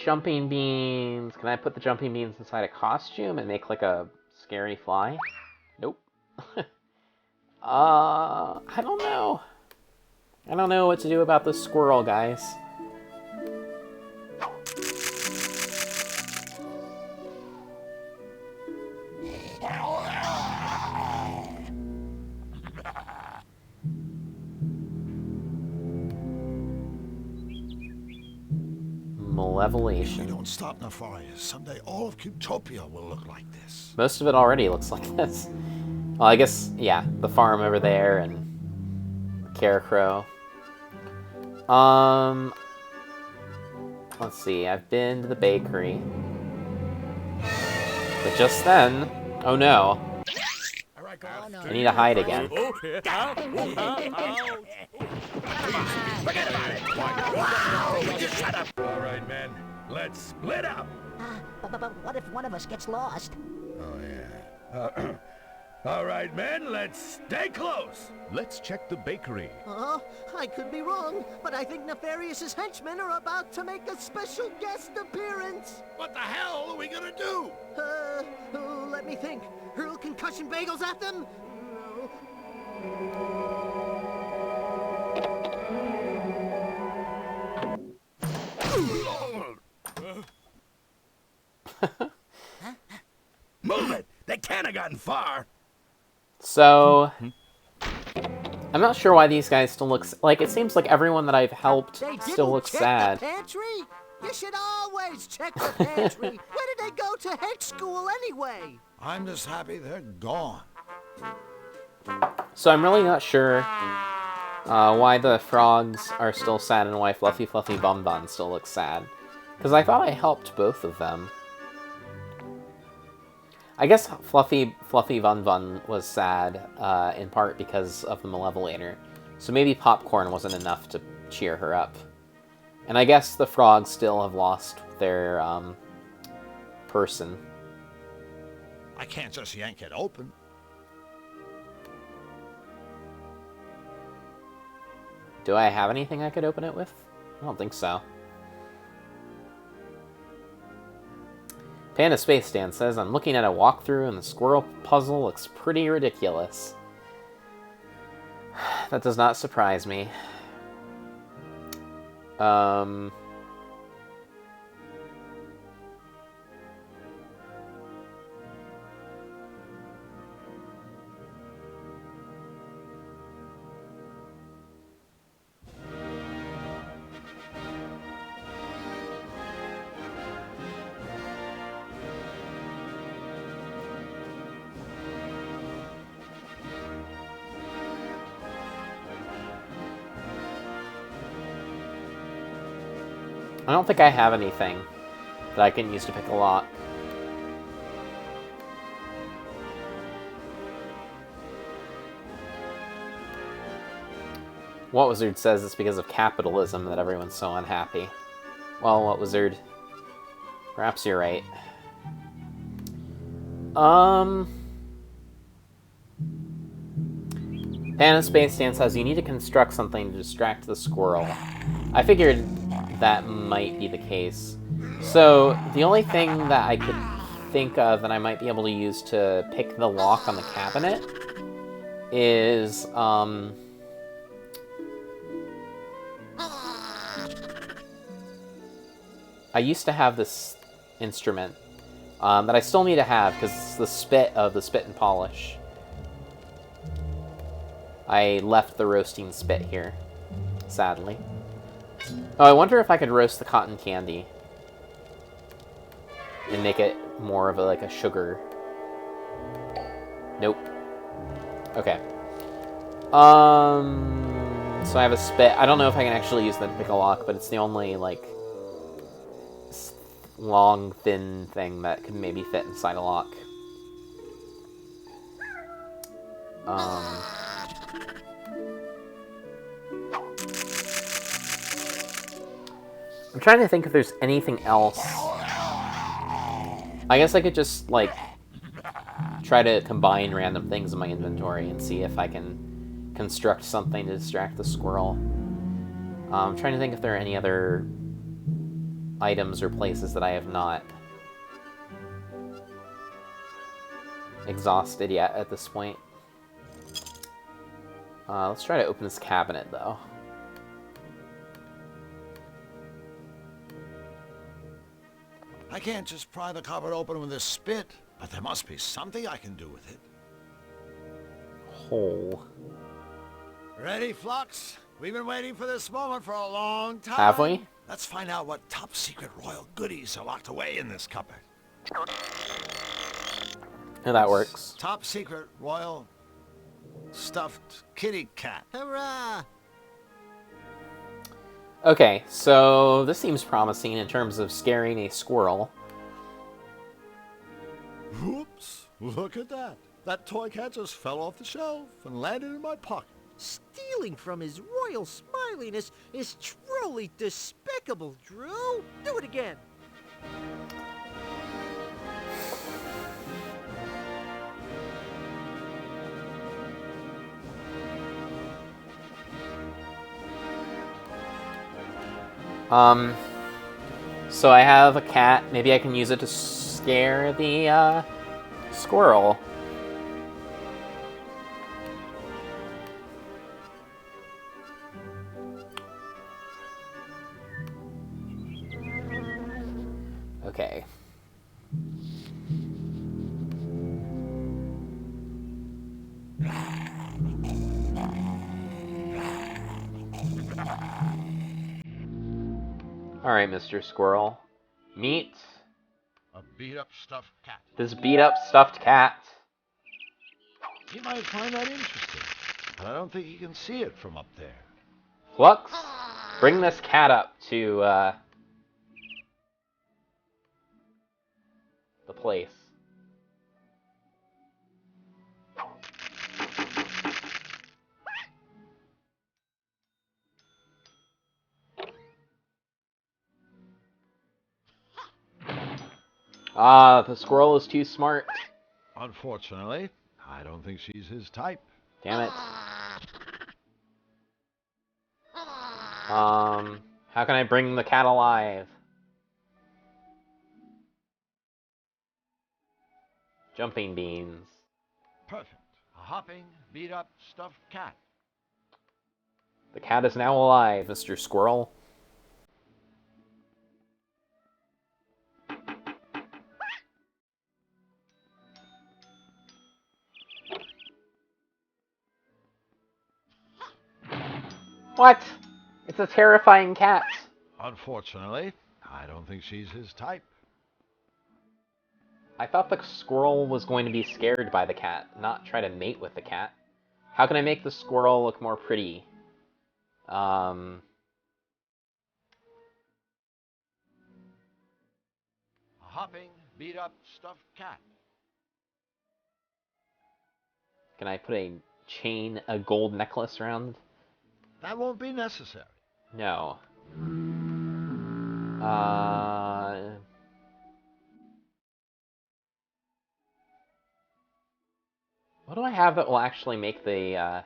Jumping beans. Can I put the jumping beans inside a costume and make like a scary fly? Nope. I don't know. I don't know what to do about this squirrel, guys. Malevolation. If you don't stop Nefarious, someday all of Cutopia will look like this. Most of it already looks like this. Well, I guess, yeah, the farm over there and the Carecrow. Let's see, I've been to the bakery. But just then, oh no. I need to hide again. Shut up! All right, men, let's split up. But what if one of us gets lost? Oh, yeah. All right, men, let's stay close. Let's check the bakery. I could be wrong, but I think Nefarious's henchmen are about to make a special guest appearance. What the hell are we gonna do? Let me think. Hurl concussion bagels at them? Move it! They can't have gotten far. So, I'm not sure why these guys still look... Like, it seems like everyone that I've helped still looks sad. The pantry? You should always check the pantry. Where did they go to hex school anyway? I'm just happy they're gone. So I'm really not sure why the frogs are still sad and why Fluffy Fluffy Bum Bun still looks sad. Because I thought I helped both of them. I guess Fluffy Bun Bun was sad in part because of the Malevolator. So maybe popcorn wasn't enough to cheer her up. And I guess the frogs still have lost their person. I can't just yank it open. Do I have anything I could open it with? I don't think so. Panda Space Dan says, I'm looking at a walkthrough and the squirrel puzzle looks pretty ridiculous. That does not surprise me. I don't think I have anything that I can use to pick a lock. What Wizard says it's because of capitalism that everyone's so unhappy. Well, What Wizard? Perhaps you're right. Panda Space Dan says you need to construct something to distract the squirrel. I figured that might be the case. So, the only thing that I could think of that I might be able to use to pick the lock on the cabinet is, I used to have this instrument that I still need to have because it's the spit of the spit and polish. I left the roasting spit here, sadly. Oh, I wonder if I could roast the cotton candy and make it more of like a sugar. Nope. Okay. So I have a spit. I don't know if I can actually use that to pick a lock, but it's the only like long, thin thing that could maybe fit inside a lock. I'm trying to think if there's anything else. I guess I could just, like, try to combine random things in my inventory and see if I can construct something to distract the squirrel. I'm trying to think if there are any other items or places that I have not exhausted yet at this point. Let's try to open this cabinet, though. I can't just pry the cupboard open with this spit, but there must be something I can do with it. Hole. Ready, Flux? We've been waiting for this moment for a long time. Have we? Let's find out what top secret royal goodies are locked away in this cupboard. Yeah, that works. Top secret royal stuffed kitty cat. Hurrah! Okay, so this seems promising in terms of scaring a squirrel. Whoops! Look at that. That toy cat just fell off the shelf and landed in my pocket. Stealing from his royal smiliness is truly despicable, Drew. Do it again. So I have a cat. Maybe I can use it to scare the, squirrel. Okay. Alright, Mr. Squirrel. Meet A beat-up stuffed cat. this beat-up stuffed cat. He might find that interesting, but I don't think he can see it from up there. Flux, bring this cat up to, the place. Ah, the squirrel is too smart. Unfortunately, I don't think she's his type. Damn it. How can I bring the cat alive? Jumping beans. Perfect. A hopping, beat-up stuffed cat. The cat is now alive, Mr. Squirrel. What? It's a terrifying cat. Unfortunately, I don't think she's his type. I thought the squirrel was going to be scared by the cat, not try to mate with the cat. How can I make the squirrel look more pretty? A hopping, beat-up stuffed cat. Can I put a gold necklace around? That won't be necessary. No. What do I have that will actually make the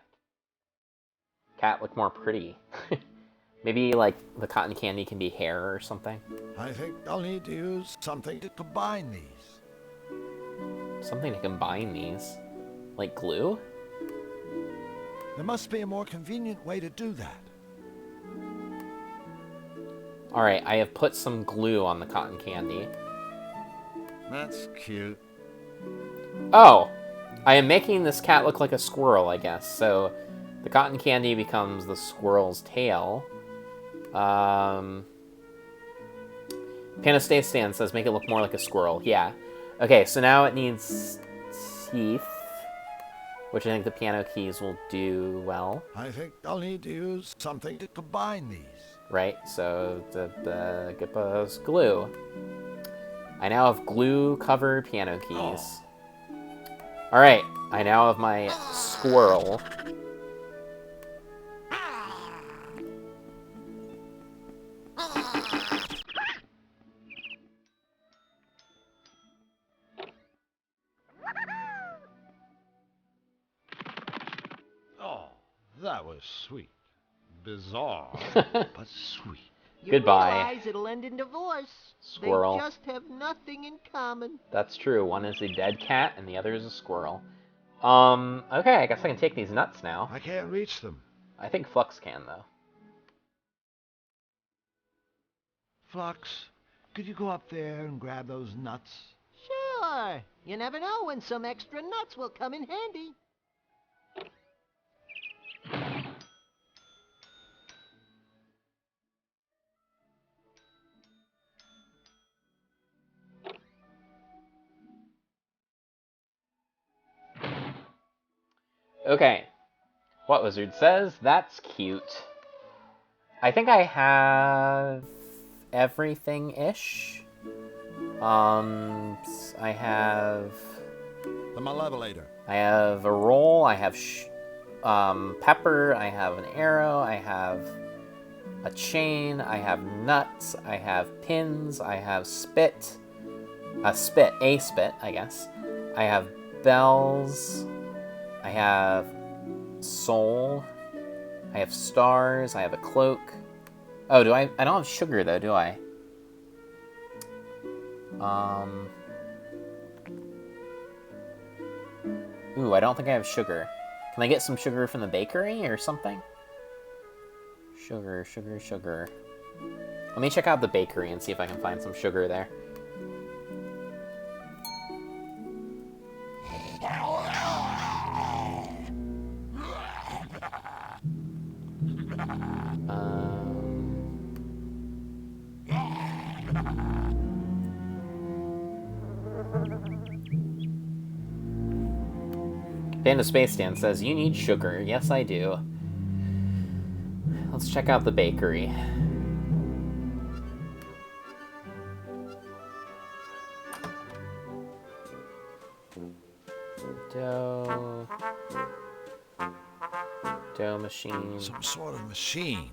cat look more pretty? Maybe, like, the cotton candy can be hair or something? I think I'll need to use something to combine these. Something to combine these? Like glue? There must be a more convenient way to do that. Alright, I have put some glue on the cotton candy. That's cute. Oh! I am making this cat look like a squirrel, I guess. So, the cotton candy becomes the squirrel's tail. Panastay says make it look more like a squirrel. Yeah. Okay, so now it needs teeth, which I think the piano keys will do well. I think I'll need to use something to combine these. Right, so the get us glue. I now have glue-covered piano keys. Alright, I now have my squirrel. Oh, that was sweet. Bizarre, but sweet. You Goodbye, realize it'll end in divorce. squirrel. They just have nothing in common. That's true. One is a dead cat, and the other is a squirrel. Okay, I guess I can take these nuts now. I can't reach them. I think Flux can, though. Flux, could you go up there and grab those nuts? Sure. You never know when some extra nuts will come in handy. Okay. What Wizard says? That's cute. I think I have everything-ish. I have... The Malevolator. I have a roll, I have pepper, I have an arrow, I have a chain, I have nuts, I have pins, I have spit, a spit, I guess. I have bells, I have soul, I have stars, I have a cloak. Oh, do I don't have sugar though, do I? Ooh, I don't think I have sugar. Can I get some sugar from the bakery or something? Sugar, sugar, sugar. Let me check out the bakery and see if I can find some sugar there. Panda Space Dan says, you need sugar. Yes, I do. Let's check out the bakery. Dough machine. Some sort of machine.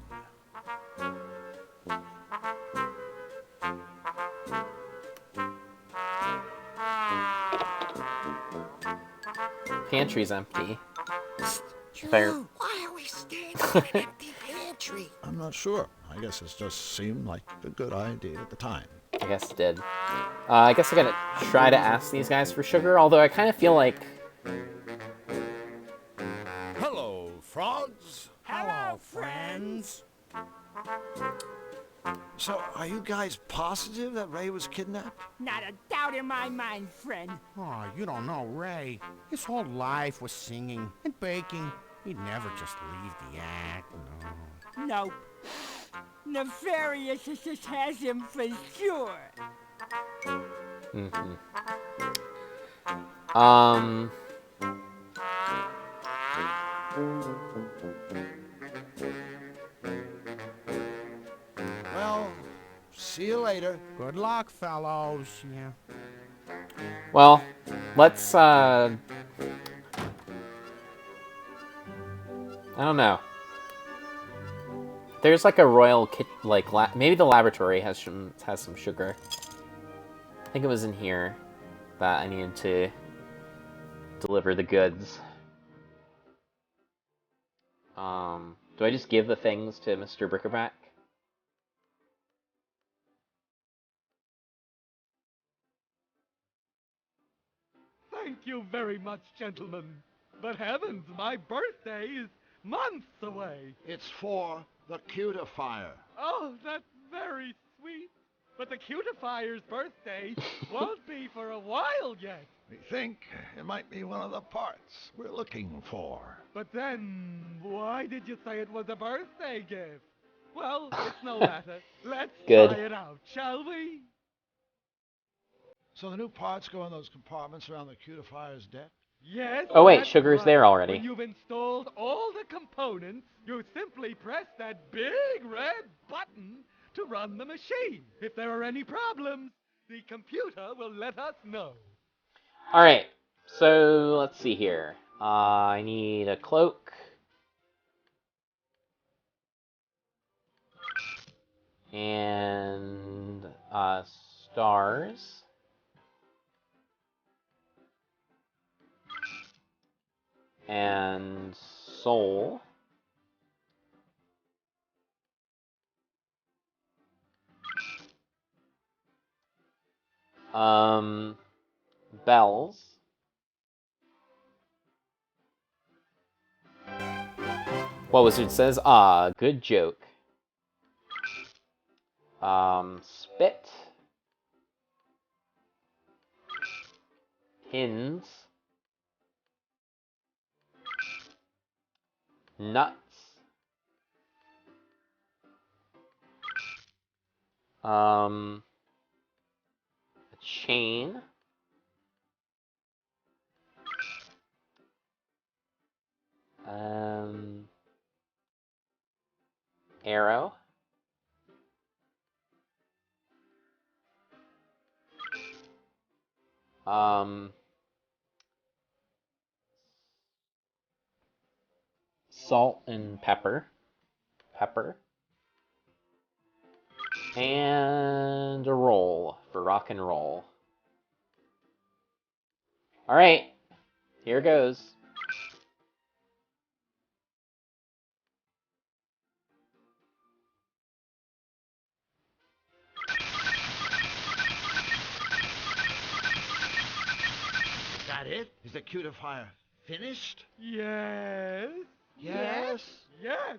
Pantry's empty. Joe, why are we standing in an empty pantry? I'm not sure. I guess it just seemed like a good idea at the time. I guess it did. I guess I gotta try to ask these guys for sugar, although I kind of feel like... Hello, frogs. Hello, friends. So, are you guys positive that Ray was kidnapped? Not a doubt in my mind, friend. Oh, you don't know Ray. His whole life was singing and baking. He'd never just leave the act, no. Nope. Nefarious just has him for sure. Well, see you later. Good luck, fellows. Yeah. Well, let's, I don't know. There's like a royal kit, like, maybe the laboratory has some sugar. I think it was in here that I needed to deliver the goods. Do I just give the things to Mr. Brickerback? Thank you very much, gentlemen. But heavens, my birthday is months away. It's for the cutifier. Oh, that's very sweet. But the cutifier's birthday won't be for a while yet. We think it might be one of the parts we're looking for. But then, why did you say it was a birthday gift? Well, it's no matter. Let's Good. try it out, shall we? So the new parts go in those compartments around the cutifier's deck? Yes. Oh wait, that's sugar's right. there already. When you've installed all the components, you simply press that big red button to run the machine. If there are any problems, the computer will let us know. Alright, so let's see here. I need a cloak. And stars. And soul. Bells. What Wizard says? Ah, good joke. Spit. Pins. Nuts. A chain. Arrow. Salt and pepper. And a roll for rock and roll. Alright, here goes. Is that it? Is the cutifier finished? Yes. Yes. Yes.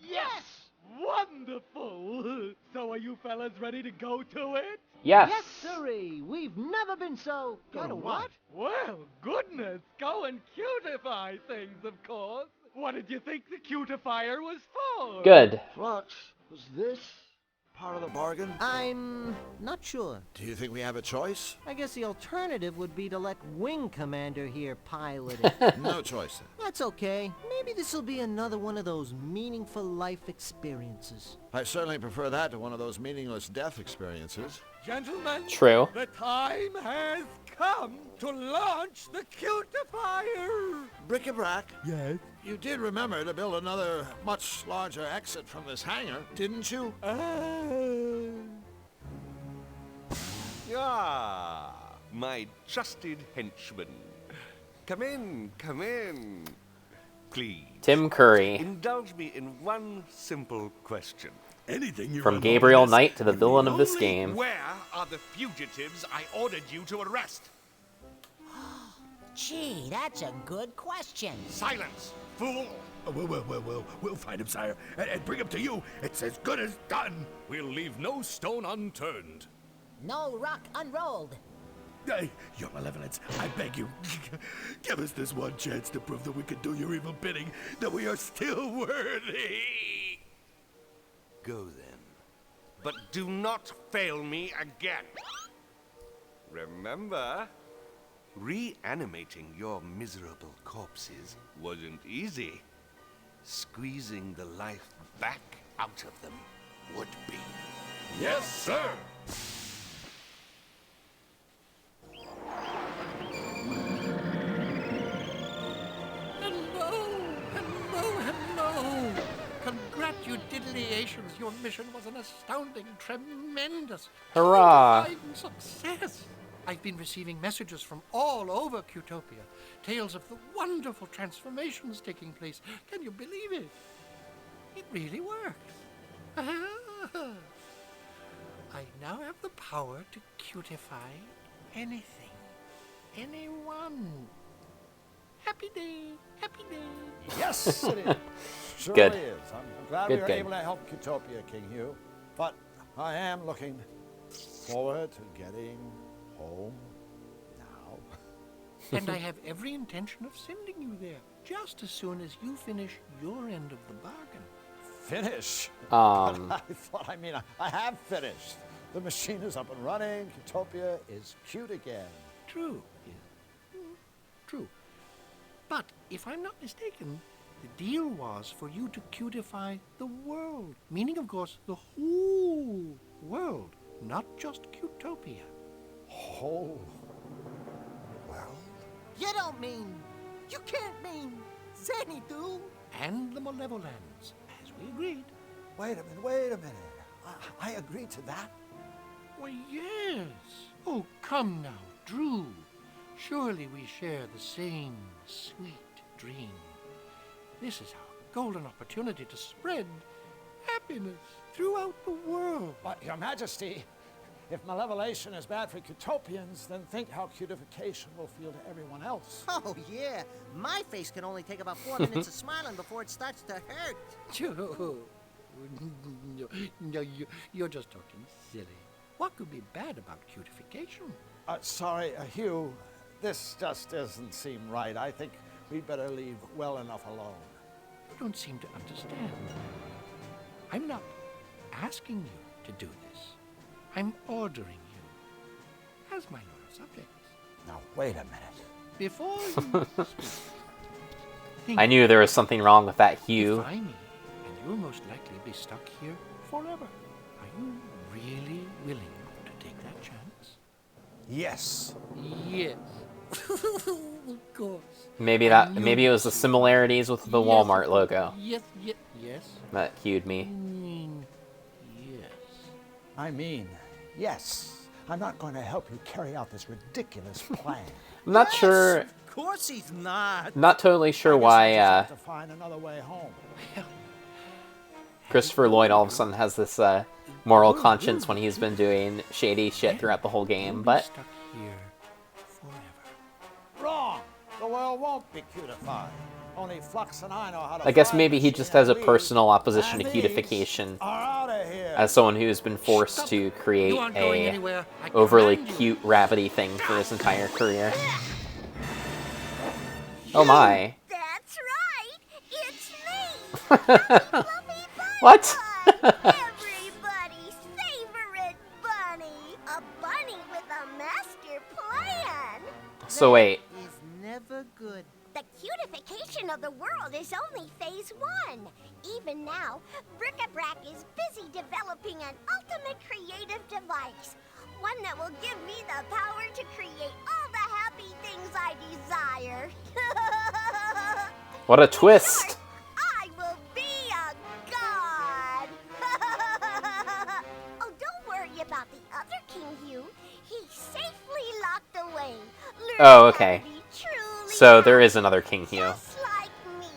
Yes! Wonderful. So are you fellas ready to go to it? Yes. Yes, sirree. We've never been so... Go to what? Well, goodness, go and cutify things, of course. What did you think the cutifier was for? Good. Flux, was this part of the bargain? I'm not sure. Do you think we have a choice? I guess the alternative would be to let Wing Commander here pilot it. No choice then. That's okay. Maybe this'll be another one of those meaningful life experiences. I certainly prefer that to one of those meaningless death experiences. Gentlemen, True. the time has come to launch the cutifier. Bric-a-brac. Yes. You did remember to build another much larger exit from this hangar, didn't you? Ah, my trusted henchman. Come in, come in. Please. Tim Curry. Indulge me in one simple question. Anything you From run Gabriel over this, Knight to the would be villain of this only game. Where are the fugitives I ordered you to arrest? Gee, that's a good question. Silence, fool! We'll find him, sire, and bring him to you. It's as good as done. We'll leave no stone unturned. No rock unrolled. Hey, your malevolence, I beg you, give us this one chance to prove that we can do your evil bidding, that we are still worthy. Go then. But do not fail me again. Remember, reanimating your miserable corpses wasn't easy. Squeezing the life back out of them would be. Yes, sir. Hello. Congratulations. Your mission was an astounding, tremendous, Hurrah. high-flying success. I've been receiving messages from all over Cutopia, tales of the wonderful transformations taking place. Can you believe it? It really works. I now have the power to cutify anything, anyone. Happy day, happy day. Yes, it is. Surely Good. is. I'm glad Good, we were good. able to help Cutopia, King Hugh. But I am looking forward to getting home now. And I have every intention of sending you there, just as soon as you finish your end of the bargain. Finish? Um. I have finished. The machine is up and running. Cutopia is cute again. True. Yeah. True. But if I'm not mistaken, the deal was for you to cutify the world. Meaning, of course, the whole world, not just Cutopia. Whole world? You don't mean You can't mean Xanadu. And the Malevolence, as we agreed. Wait a minute. I agreed to that. Why, yes. Oh, come now, Drew. Surely we share the same sweet dream. This is our golden opportunity to spread happiness throughout the world. But, Your Majesty, if malevolation is bad for Cutopians, then think how cutification will feel to everyone else. Oh, yeah. My face can only take about 4 minutes of smiling before it starts to hurt. No, you're just talking silly. What could be bad about cutification? Sorry, Hugh. This just doesn't seem right. I think we'd better leave well enough alone. You don't seem to understand. I'm not asking you to do this. I'm ordering you as my loyal subjects. Now, wait a minute. Before you speak, I knew there was something wrong with that Hugh. defy me, and you'll most likely be stuck here forever. Are you really willing to take that chance? Yes. Yes. Of course. Maybe it was the similarities with the Walmart logo Yes. that cued me. Yes. I mean, yes. I'm not going to help you carry out this ridiculous plan. I'm not sure. Of course he's not. Not totally sure I why just have to find another way home. Christopher Lloyd all of a sudden has this moral conscience when he's been doing shady shit throughout the whole game, but Stuck here forever. Wrong! The world won't be cutified. Only Flux and I know how to I guess find maybe he the just has a CNB, personal opposition to and these cutification are outta here. as someone who's been forced to create You aren't going a anywhere. I overly command you. cute rabbity thing for his entire career. Oh my. That's right. It's me. What? Everybody's favorite bunny. A bunny with a master plan. So wait, Is never good. The cutification of the world is only phase 1. Even now, Bric-a-Brac is busy developing an ultimate creative device. One that will give me the power to create all the happy things I desire. what a twist! I will be a god! Oh, don't worry about the other King Hugh. He's safely locked away. Learning Oh, okay. how to be truly So there is another King Hugh. just like me.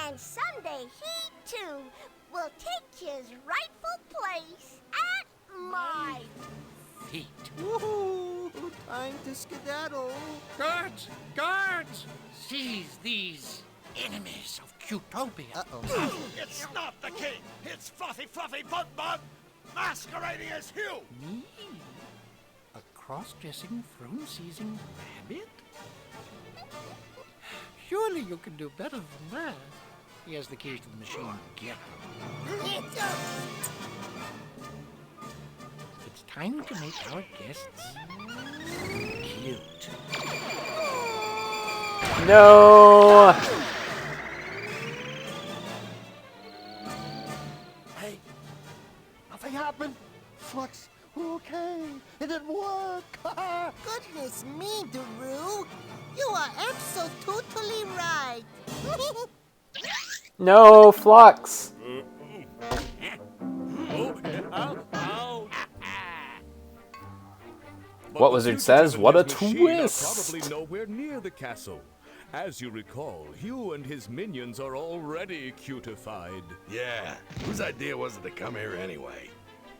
And someday he, too, will take his rightful place at my Feet. Woohoo! Time to skedaddle. Guards! Guards! Seize these enemies of Cutopia. Uh-oh. It's not the king! It's Fluffy Bug Bug, masquerading as Hugh! Me? A cross-dressing, throne-seizing rabbit? Surely you can do better than that. He has the keys to the machine. Get him. It's time to make our guests cute. No! Hey, nothing happened. Flux, we're okay. It didn't work. Goodness me, Daru. You are absolutely right. No, Flux! What Wizard says, what a twist! Probably nowhere near the castle. As you recall, Hugh and his minions are already cutified. Yeah, whose idea was it to come here anyway?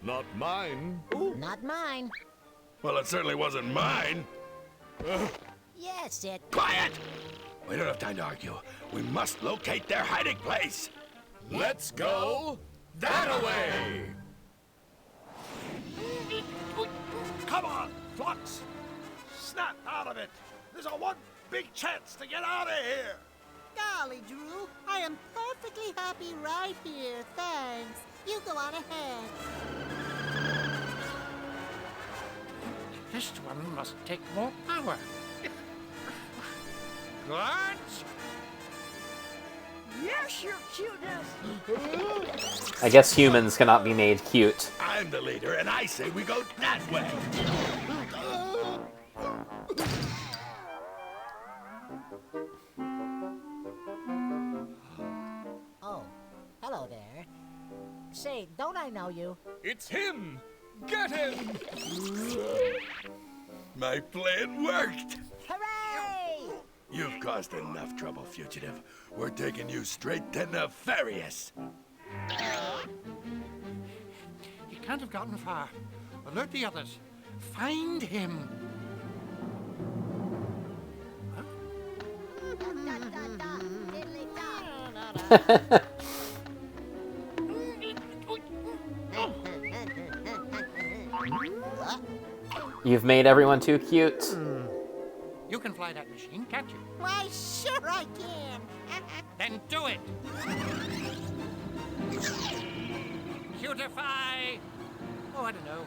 Not mine. Not mine. Well, it certainly wasn't mine. Yes, it. Quiet! We don't have time to argue. We must locate their hiding place. Let's go that-a-way! Come on, Flux! Snap out of it! There's a one big chance to get out of here! Golly, Drew, I am perfectly happy right here. Thanks. You go on ahead. This one must take more power. Guards! Yes, your cuteness. I guess humans cannot be made cute. I'm the leader, and I say we go that way. Hello there. Say, don't I know you? It's him! Get him! My plan worked! Hooray! You've caused enough trouble, fugitive. We're taking you straight to Nefarious. He can't have gotten far. Alert the others. Find him. You've made everyone too cute. You can fly that machine, can't you? Why, sure I can. Then do it. Cutify. Oh, I don't know.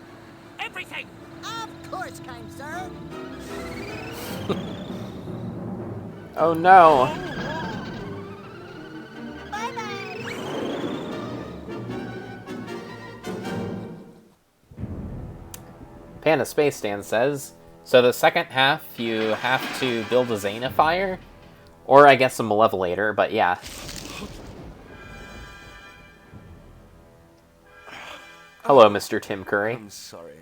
Everything. Of course, kind sir. Oh no. Panda Space Stan says, so the second half you have to build a Xenifier? Or I guess a Malevolator, but yeah. Hello, Mr. Tim Curry. I'm sorry.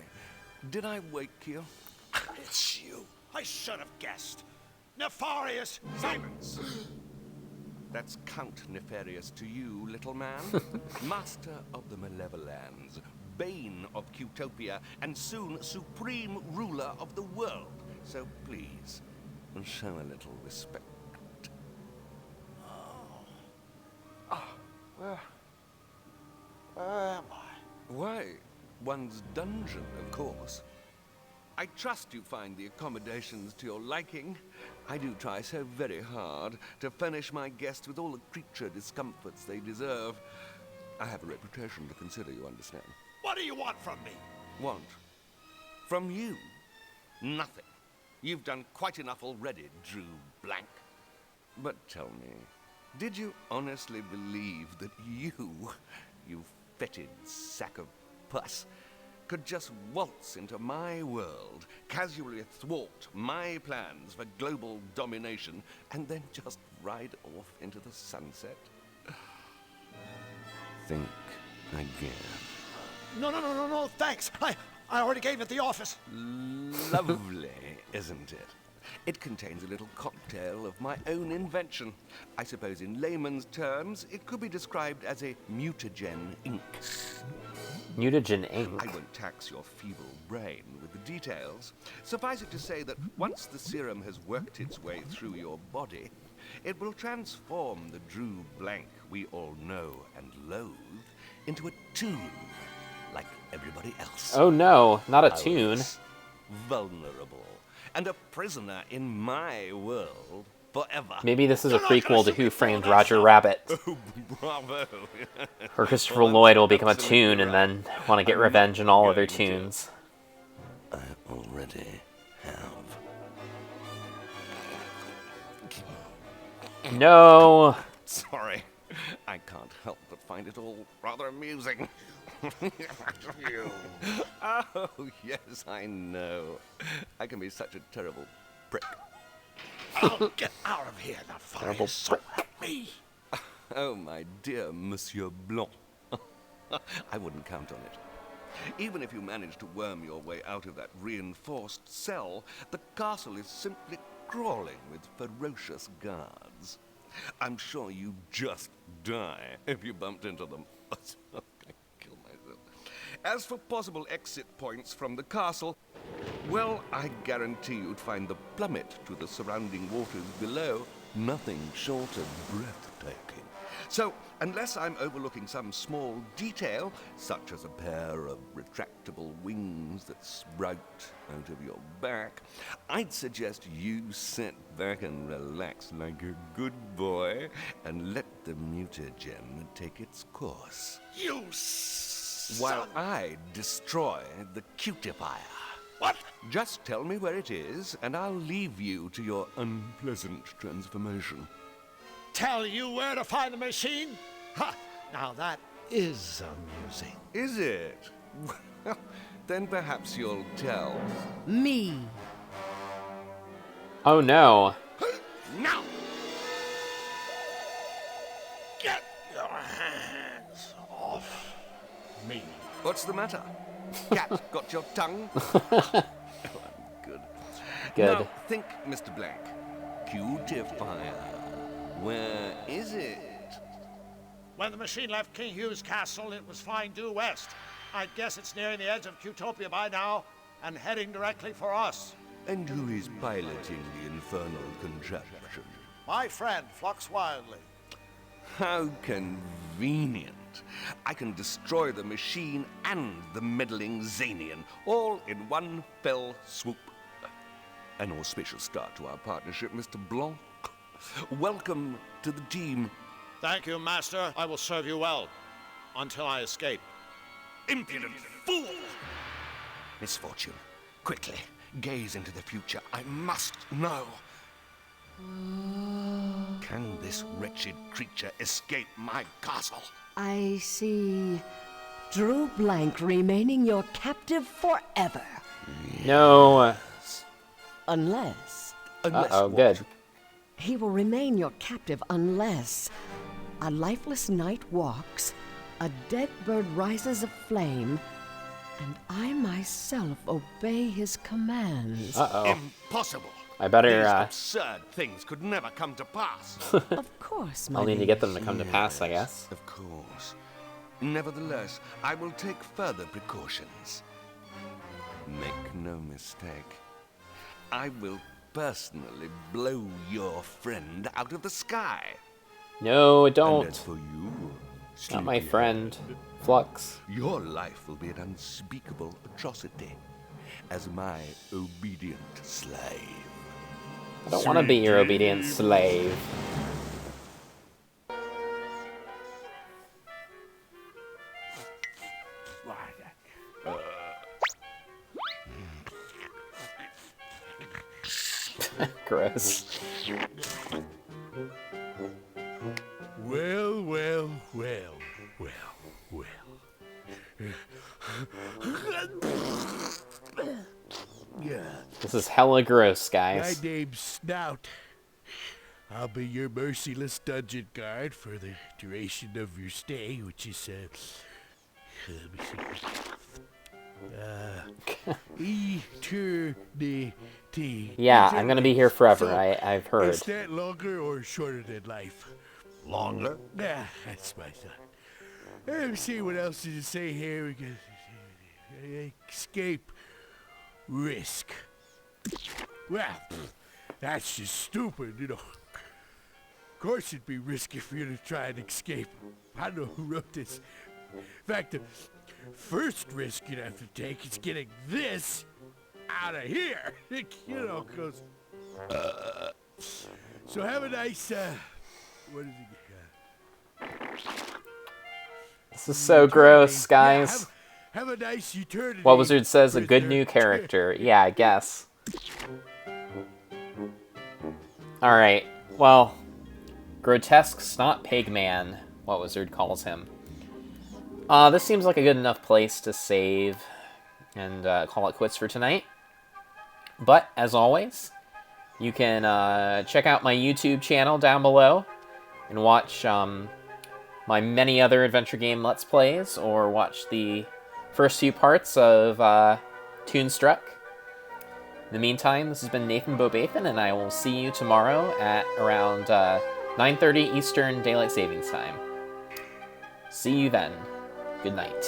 Did I wake you? It's you. I should have guessed. Nefarious Simons. That's Count Nefarious to you, little man. Master of the Malevolans, bane of Qtopia, and soon supreme ruler of the world. So please, show a little respect. Where am I? Why, one's dungeon, of course. I trust you find the accommodations to your liking. I do try so very hard to furnish my guests with all the creature discomforts they deserve. I have a reputation to consider, you understand. What do you want from me? Want? From you? Nothing. You've done quite enough already, Drew Blank. But tell me, did you honestly believe that you fetid sack of pus, could just waltz into my world, casually thwart my plans for global domination, and then just ride off into the sunset? Think again. No, thanks. I already gave it the office. Lovely, isn't it? It contains a little cocktail of my own invention. I suppose in layman's terms, it could be described as a mutagen ink. Mutagen ink? I won't tax your feeble brain with the details. Suffice it to say that once the serum has worked its way through your body, it will transform the Drew Blank we all know and loathe into a toon, like everybody else. Oh no, not a toon. Vulnerable, and a prisoner in my world forever. Maybe this is a prequel to Who Framed Roger Rabbit. Oh, bravo. Where Christopher Lloyd will become a toon and then want to get revenge on all other toons. I already have. No. Sorry, I can't help but find it all rather amusing. You. Oh, yes, I know. I can be such a terrible prick. I'll get out of here, Nefarious. So help me. Oh, my dear Monsieur Blanc. I wouldn't count on it. Even if you manage to worm your way out of that reinforced cell, the castle is simply crawling with ferocious guards. I'm sure you'd just die if you bumped into them. As for possible exit points from the castle, well, I guarantee you'd find the plummet to the surrounding waters below nothing short of breathtaking. So, unless I'm overlooking some small detail, such as a pair of retractable wings that sprout out of your back, I'd suggest you sit back and relax like a good boy and let the mutagen take its course. You While I destroy the cutifier. What? Just tell me where it is, and I'll leave you to your unpleasant transformation. Tell you where to find the machine? Ha! Now that is amusing. Is it? Well, then perhaps you'll tell me. Oh no. Now! Get your hands Me. What's the matter? Cat, got your tongue? Good. Good. Now, think, Mr. Blank. Cutifier. Where is it? When the machine left King Hugh's castle, it was flying due west. I'd guess it's nearing the edge of Cutopia by now and heading directly for us. And who is piloting the infernal contraption? My friend, Flux Wildly. How convenient. I can destroy the machine and the meddling Zanian, all in one fell swoop. An auspicious start to our partnership, Mr. Blanc. Welcome to the team. Thank you, Master. I will serve you well. Until I escape. Impudent fool! Misfortune. Quickly, gaze into the future. I must know. Can this wretched creature escape my castle? I see Drew Blank remaining your captive forever. No. Unless... Uh-oh, good. He will remain your captive unless a lifeless knight walks, a dead bird rises aflame, and I myself obey his commands. Uh-oh. Impossible. I better, These absurd things could never come to pass. Of course, my I'll need to get them to come to pass, I guess. Of course. Nevertheless, I will take further precautions. Make no mistake. I will personally blow your friend out of the sky. No, don't. And as for you, not my friend, Flux. Your life will be an unspeakable atrocity as my obedient slave. I don't want to be your obedient slave. Gross. Well, well, well, well, well. Yeah. This is hella gross, guys. My name's Snout. I'll be your merciless dungeon guard for the duration of your stay, which is, let me see. Eternity. Yeah, I'm gonna be here forever, I've heard. Is that longer or shorter than life? Longer? Yeah, that's my thought. Let me see what else does it say here. We can escape risk. Well, that's just stupid, you know. Of course it'd be risky for you to try and escape. I don't know who wrote this. In fact, the first risk you'd have to take is getting this out of here. You know, because... So have a nice, what is it? This is so gross, guys. Have a nice eternity. What Wizard says, a good new character. Yeah, I guess. Alright, well, grotesque snot pig man, What Wizard calls him. This seems like a good enough place to save and call it quits for tonight. But, as always, you can check out my YouTube channel down below and watch my many other adventure game Let's Plays, or watch the first few parts of Toonstruck. In the meantime, this has been Nathanbobathan, and I will see you tomorrow at around 9:30 Eastern Daylight Savings Time. See you then. Good night.